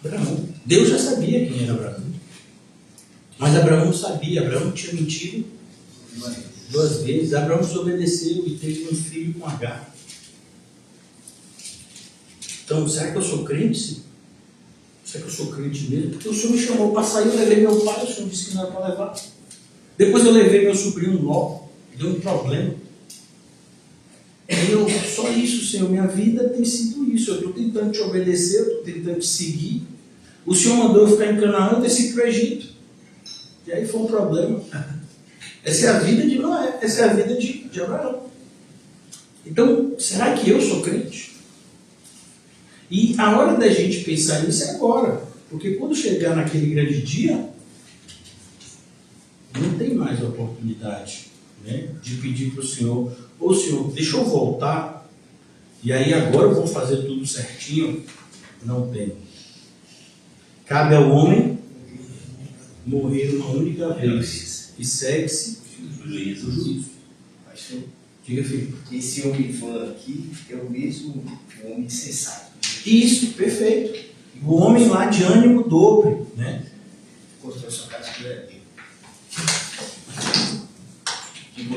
Abraão. Deus já sabia quem era Abraão. Mas Abraão não sabia. Abraão tinha mentido 2 vezes. Abraão desobedeceu e teve um filho com Agar. Então, será que eu sou crente? Será que eu sou crente mesmo? Porque o Senhor me chamou para sair, eu levei meu pai, o Senhor disse que não era para levar. Depois eu levei meu sobrinho Ló, deu um problema. E só isso, Senhor, minha vida tem sido isso. Eu estou tentando te obedecer, eu estou tentando te seguir. O Senhor mandou eu ficar em Canaã, eu desci para o Egito. E aí foi um problema. Essa é a vida de Noé, essa é a vida de Abraão. Então, será que eu sou crente? E a hora da gente pensar nisso é agora. Porque quando chegar naquele grande dia, não tem mais oportunidade, né, de pedir para o Senhor, ô Senhor, deixa eu voltar, e aí agora eu vou fazer tudo certinho. Não tem. Cabe ao homem morrer uma única vez e segue-se o juízo. Pastor, Diga, filho. esse homem fã aqui é o mesmo homem sensato. Isso, perfeito. O homem lá de ânimo dobre, né? Construiu sua casa que é dele.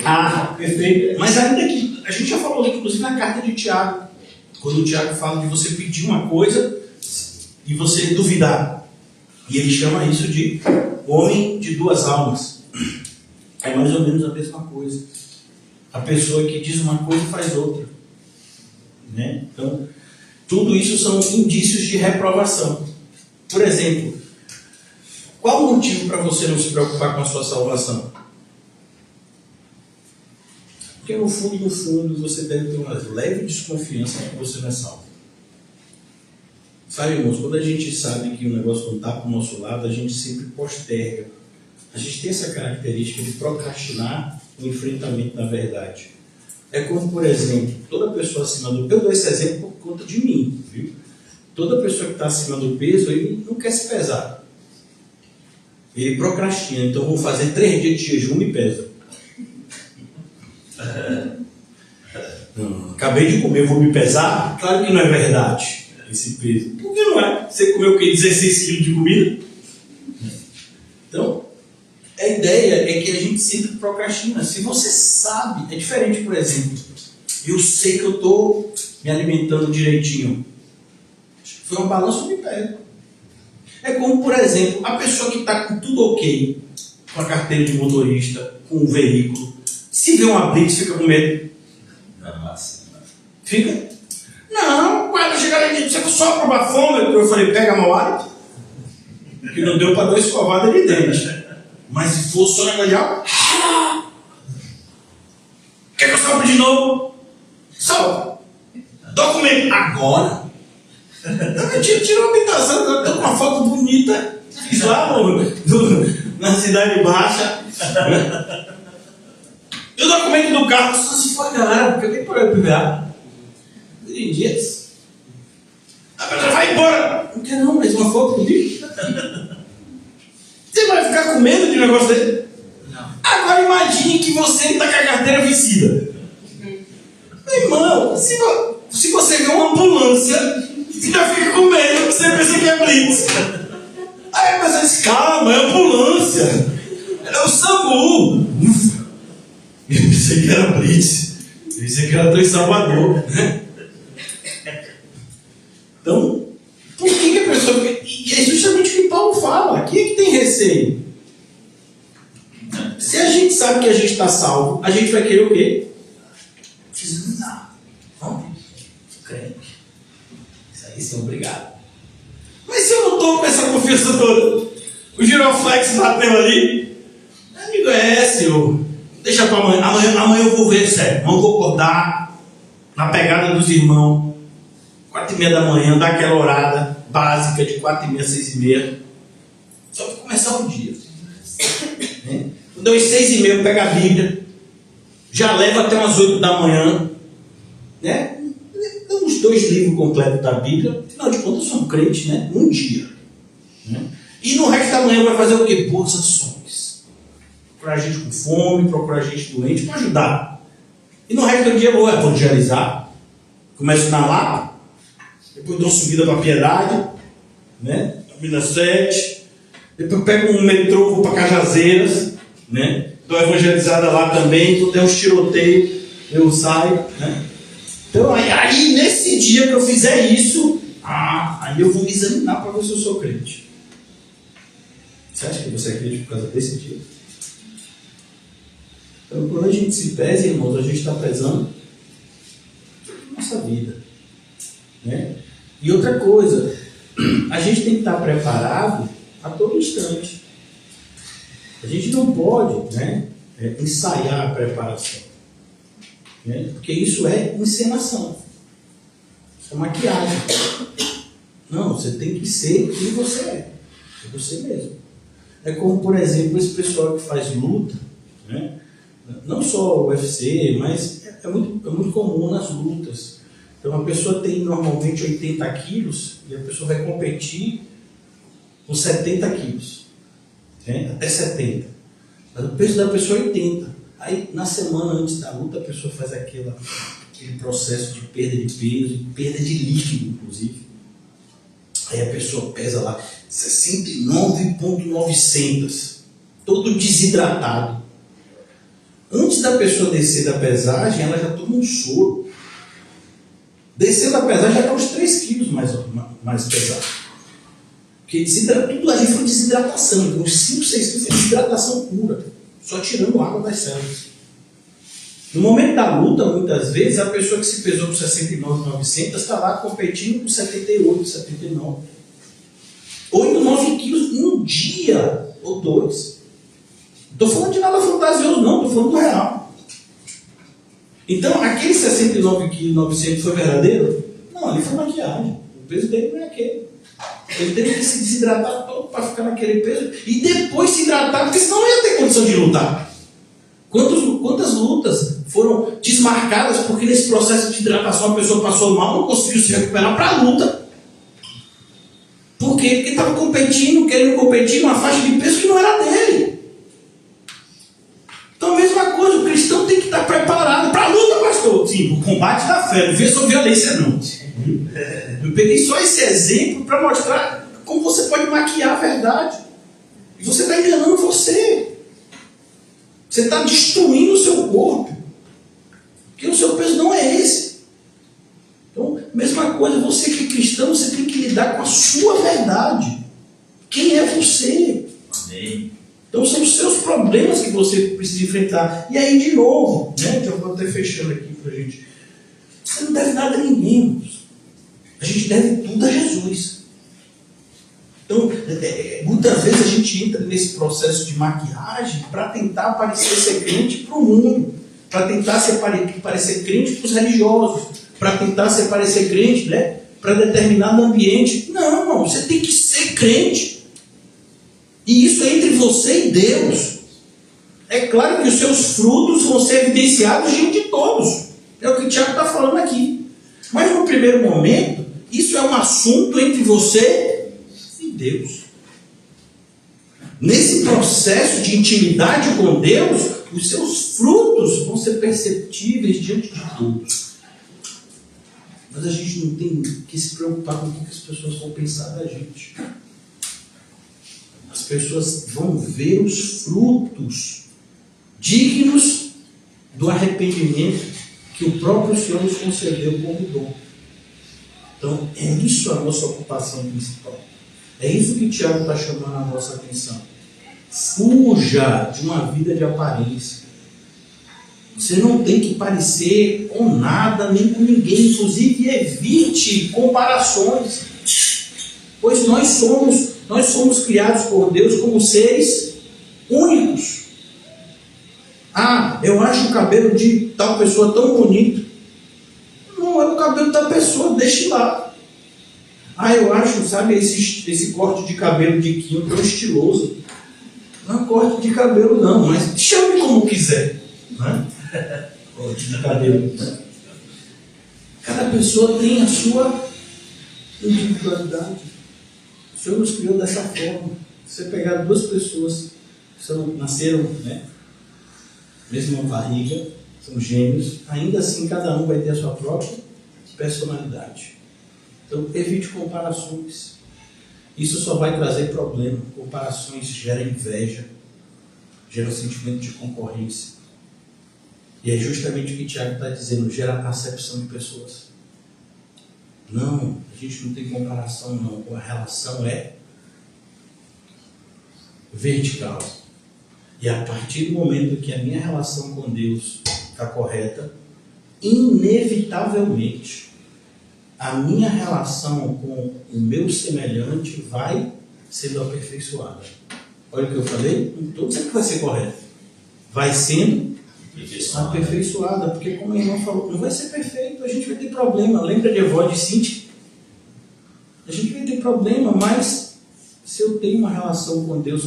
Ah, perfeito. Mas ainda que a gente já falou, inclusive na carta de Tiago, quando o Tiago fala de você pedir uma coisa e você duvidar. E ele chama isso de homem de duas almas. É mais ou menos a mesma coisa. A pessoa que diz uma coisa e faz outra, né? Então, tudo isso são indícios de reprovação. Por exemplo, qual o motivo para você não se preocupar com a sua salvação? Porque no fundo, você deve ter uma leve desconfiança de que você não é salvo. Sabe, irmãos, quando a gente sabe que o negócio não está para o nosso lado, a gente sempre posterga. A gente tem essa característica de procrastinar o enfrentamento da verdade. É como, por exemplo, toda pessoa acima do peso, eu dou esse exemplo por conta de mim, viu? Toda pessoa que está acima do peso, ele não quer se pesar. Ele procrastina, então eu vou fazer 3 dias de jejum e peso. Acabei de comer, vou me pesar? Claro que não é verdade esse peso. Por que não é? Você comeu o quê? 16 quilos de comida? Então, a ideia é que a gente sempre procrastina. Se você sabe, é diferente, por exemplo, eu sei que eu estou me alimentando direitinho. Foi uma balança, eu me pego. É como, por exemplo, a pessoa que está com tudo ok, com a carteira de motorista, com o veículo, se vê uma blitz, fica com medo. Fica? Não, quando chegar ali, você só para bafômetro, eu falei, pega mau hálito, que não deu para dar escovada de dente. Mas se for só negócio de água, quer que eu salve de novo? Salva. Documento. Agora. Tirou a habitação, eu tô com uma foto bonita. Fiz lá na Cidade Baixa. E o documento do carro, só se for galera, porque eu tenho problema de PVA. Em dias. A pessoa vai embora. Não quer não, mas uma foto bonita. Você vai ficar com medo de um negócio dele? Não. Agora imagine que você está com a carteira vencida. Meu irmão, se você vê uma ambulância, você já fica com medo, você pensa que é blitz. Aí a pessoa diz, calma, é ambulância. É o SAMU. Eu pensei que era blitz. Eu pensei que era em Salvador. Então, por que a pessoa... E é justamente o que Paulo fala. Quem é que tem receio? Se a gente sabe que a gente está salvo, a gente vai querer o quê? Preciso mudar. Não? Crente. Isso aí, sim, obrigado. Mas se eu não estou com essa confiança toda, o giroflex bateu ali, amigo, senhor, deixa para amanhã. Amanhã eu vou ver, sério. Não vou acordar na pegada dos irmãos, 4h30 da manhã, dar aquela orada básica de 4h30 a 6h30, só para começar o dia. Quando às 6h30 eu pego a Bíblia, já levo até umas 8 da manhã, né? Uns 2 livros completos da Bíblia, afinal de contas eu sou um crente, né? Um dia. Né? E no resto da manhã vai fazer o quê? Boas ações. Procurar gente com fome, procurar gente doente, para ajudar. E no resto do dia eu vou evangelizar, começo na Lapa, depois dou uma subida para a Piedade, né? Mina 7, depois pego um metrô, vou para Cajazeiras, né? Dou evangelizada lá também, quando der uns tiroteios, eu saio, né? Então aí nesse dia que eu fizer isso, aí eu vou me examinar para ver se eu sou crente. Você acha que você é crente por causa desse dia? Então quando a gente se pesa, irmãos, a gente está pesando a nossa vida, né? E outra coisa, a gente tem que estar preparado a todo instante. A gente não pode, né, ensaiar a preparação. Né? Porque isso é encenação. Isso é maquiagem. Não, você tem que ser quem você é. É você mesmo. É como, por exemplo, esse pessoal que faz luta, né? Não só o UFC, mas é muito comum nas lutas. Então a pessoa tem normalmente 80 quilos e a pessoa vai competir com 70 quilos. Né? Até 70. Mas o peso da pessoa é 80. Aí na semana antes da luta a pessoa faz aquele processo de perda de peso, e perda de líquido, inclusive. Aí a pessoa pesa lá 69,900, todo desidratado. Antes da pessoa descer da pesagem, ela já toma um soro. Descendo da pesagem já está uns 3 quilos mais pesado. Porque tudo ali foi desidratação. Então, uns 5, 6 quilos é desidratação pura. Só tirando água das células. No momento da luta, muitas vezes, a pessoa que se pesou com 69,900 está lá competindo com 78, 79. 8, 9 quilos em um dia ou 2. Não estou falando de nada fantasioso, não. Estou falando do real. Então, aquele 69,900 foi verdadeiro? Não, ali foi maquiagem. O peso dele não é aquele. Ele teve que se desidratar todo para ficar naquele peso e depois se hidratar, porque senão não ia ter condição de lutar. Quantas lutas foram desmarcadas porque nesse processo de hidratação a pessoa passou mal, não conseguiu se recuperar para a luta? Por quê? Porque estava querendo competir numa faixa de peso que não era dele. Então a mesma coisa, o cristão tem que estar preparado para a luta, pastor. Sim, o combate da fé, não vê só violência não. Eu peguei só esse exemplo para mostrar como você pode maquiar a verdade. E você está enganando você. Você está destruindo o seu corpo. Porque o seu peso não é esse. Então, mesma coisa, você que é cristão, você tem que lidar com a sua verdade. Quem é você? Amém. Então são os seus problemas que você precisa enfrentar. E aí, de novo, né? Eu vou até fechando aqui para a gente. Você não deve nada a ninguém, irmãos. A gente deve tudo a Jesus. Então, muitas vezes a gente entra nesse processo de maquiagem para tentar parecer ser crente para o mundo, para tentar parecer crente para os religiosos, para tentar parecer crente, né, para determinado ambiente. Não, irmão, você tem que ser crente. E isso é entre você e Deus. É claro que os seus frutos vão ser evidenciados diante de todos. É o que o Tiago está falando aqui. Mas no primeiro momento, isso é um assunto entre você e Deus. Nesse processo de intimidade com Deus, os seus frutos vão ser perceptíveis diante de todos. Mas a gente não tem que se preocupar com o que as pessoas vão pensar da gente. As pessoas vão ver os frutos dignos do arrependimento que o próprio Senhor nos concedeu como dom. Então, é isso a nossa ocupação principal. É isso que Tiago está chamando a nossa atenção. Fuja de uma vida de aparência. Você não tem que parecer com nada, nem com ninguém. Inclusive, evite comparações. Pois nós somos criados por Deus como seres únicos. Ah, eu acho o cabelo de tal pessoa tão bonito. Não é o cabelo da pessoa, deixe lá. Ah, eu acho, sabe, esse corte de cabelo de Kim tão estiloso. Não é corte de cabelo não, mas chame como quiser. Né? Corte de cabelo. Né? Cada pessoa tem a sua individualidade. O Senhor nos criou dessa forma. Se você pegar duas pessoas que nasceram, né, mesma barriga, são gêmeos, ainda assim cada um vai ter a sua própria personalidade. Então evite comparações. Isso só vai trazer problema. Comparações geram inveja, geram sentimento de concorrência. E é justamente o que Tiago está dizendo, gera acepção de pessoas. Não, a gente não tem comparação não. A relação é vertical. E a partir do momento que a minha relação com Deus está correta, inevitavelmente a minha relação com o meu semelhante vai sendo aperfeiçoada. Olha o que eu falei, não estou dizendo que vai ser correto. vai sendo aperfeiçoada, porque como a irmã falou, não vai ser perfeito, a gente vai ter problema. Lembra de avó de Cíntia? A gente vai ter problema, mas se eu tenho uma relação com Deus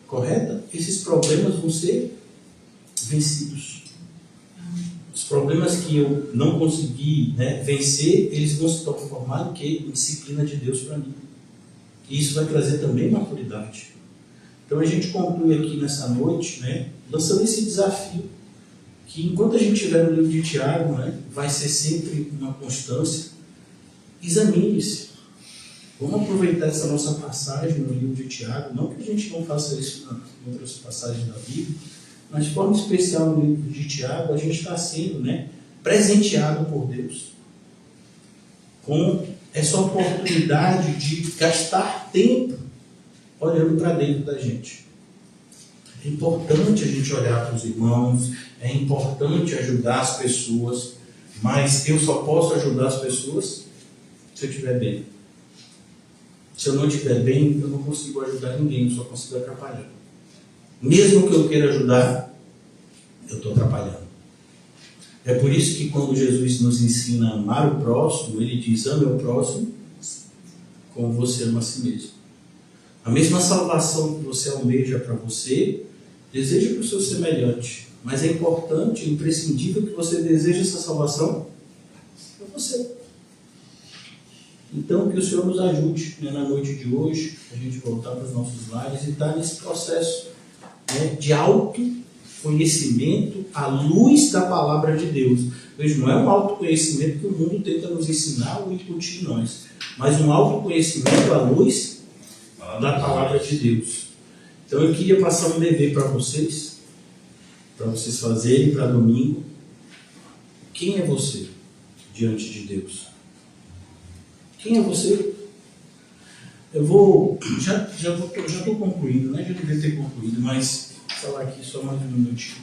correta, esses problemas vão ser vencidos. Os problemas que eu não consegui, vencer, eles vão se transformar em disciplina de Deus para mim. E isso vai trazer também maturidade. Então a gente conclui aqui nessa noite, lançando esse desafio, que enquanto a gente estiver no livro de Tiago, vai ser sempre uma constância. Examine-se. Vamos aproveitar essa nossa passagem no livro de Tiago, não que a gente não faça isso em outras passagens da Bíblia, mas de forma especial no livro de Tiago, a gente está sendo presenteado por Deus com essa oportunidade de gastar tempo olhando para dentro da gente. É importante a gente olhar para os irmãos, é importante ajudar as pessoas, mas eu só posso ajudar as pessoas se eu estiver bem. Se eu não estiver bem, eu não consigo ajudar ninguém, eu só consigo atrapalhar. Mesmo que eu queira ajudar, eu estou atrapalhando. É por isso que quando Jesus nos ensina a amar o próximo, ele diz: ame o próximo como você ama a si mesmo. A mesma salvação que você almeja para você, deseja para o seu semelhante. Mas é importante, é imprescindível que você deseje essa salvação para você. Então, que o Senhor nos ajude na noite de hoje, a gente voltar para os nossos lares e estar nesse processo de autoconhecimento à luz da palavra de Deus. Veja, não é um autoconhecimento que o mundo tenta nos ensinar ou incutir em nós, mas um autoconhecimento à luz da palavra de Deus. Então eu queria passar um dever para vocês fazerem para domingo. Quem é você diante de Deus? Quem é você? Eu vou, já estou concluindo, já devia ter concluído, mas vou falar aqui só mais um minutinho.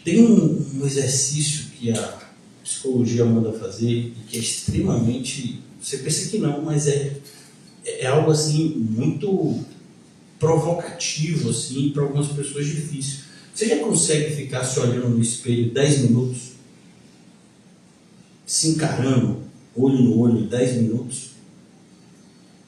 Tem um exercício que a psicologia manda fazer e que é extremamente, você pensa que não, mas é algo assim muito provocativo assim, para algumas pessoas difícil. Você já consegue ficar se olhando no espelho 10 minutos? Se encarando, olho no olho, 10 minutos?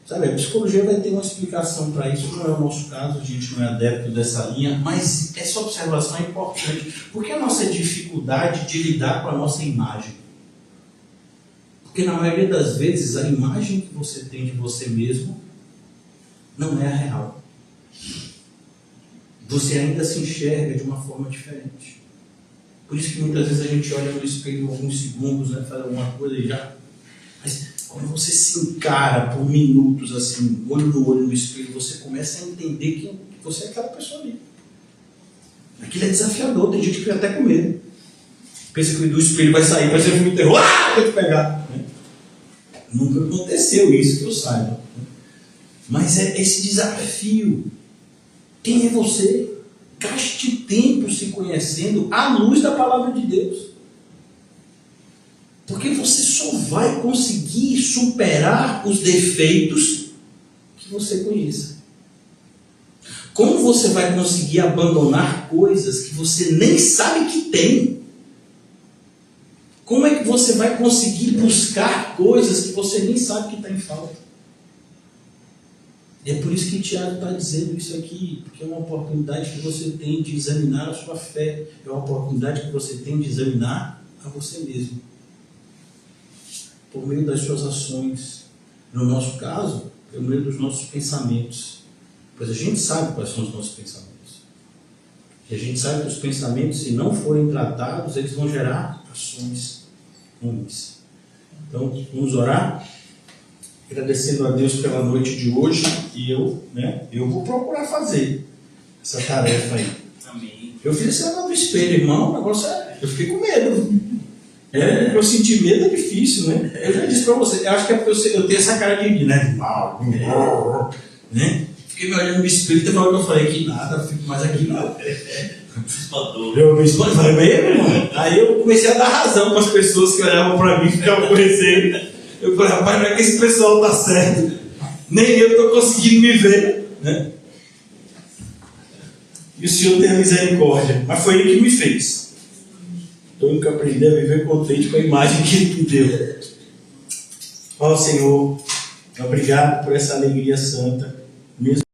Sabe, a psicologia vai ter uma explicação para isso, não é o nosso caso, a gente não é adepto dessa linha, mas essa observação é importante, porque a nossa dificuldade de lidar com a nossa imagem. Porque na maioria das vezes a imagem que você tem de você mesmo não é a real. Você ainda se enxerga de uma forma diferente. Por isso que muitas vezes a gente olha no espelho alguns segundos, faz alguma coisa e já... Mas quando você se encara por minutos assim, olho no olho no espelho, você começa a entender que você é aquela pessoa ali. Aquilo é desafiador, tem gente que fica até com medo. Pensa que do espelho vai sair, vai ser um filme terror, vai te pegar. Nunca aconteceu isso que eu saiba. Mas é esse desafio. Quem é você? Gaste tempo se conhecendo à luz da palavra de Deus. Porque você só vai conseguir superar os defeitos que você conheça. Como você vai conseguir abandonar coisas que você nem sabe que tem? Como é que você vai conseguir buscar coisas que você nem sabe que está em falta? E é por isso que Tiago está dizendo isso aqui, porque é uma oportunidade que você tem de examinar a sua fé, é uma oportunidade que você tem de examinar a você mesmo, por meio das suas ações, no nosso caso, por meio dos nossos pensamentos, pois a gente sabe quais são os nossos pensamentos, e a gente sabe que os pensamentos, se não forem tratados, eles vão gerar ações ruins. Então, vamos orar? Agradecendo a Deus pela noite de hoje, e eu vou procurar fazer essa tarefa aí. Amém. Eu fiz esse negócio do espelho, irmão, o negócio eu fiquei com medo. Eu senti medo, é difícil, Eu já disse para você, eu acho que é porque eu tenho essa cara de mal, Fiquei me olhando no espelho, teve uma hora que eu falei que nada, fico mais aqui não. Eu me espantei mesmo, irmão. Aí eu comecei a dar razão para as pessoas que olhavam para mim e ficavam conhecendo. Eu falei, rapaz, não é que esse pessoal está certo, nem eu estou conseguindo me ver, E o Senhor tenha misericórdia. Mas foi Ele que me fez. Tenho que aprender a viver contente com a imagem que Ele me deu. Ó Senhor, obrigado por essa alegria santa. Mesmo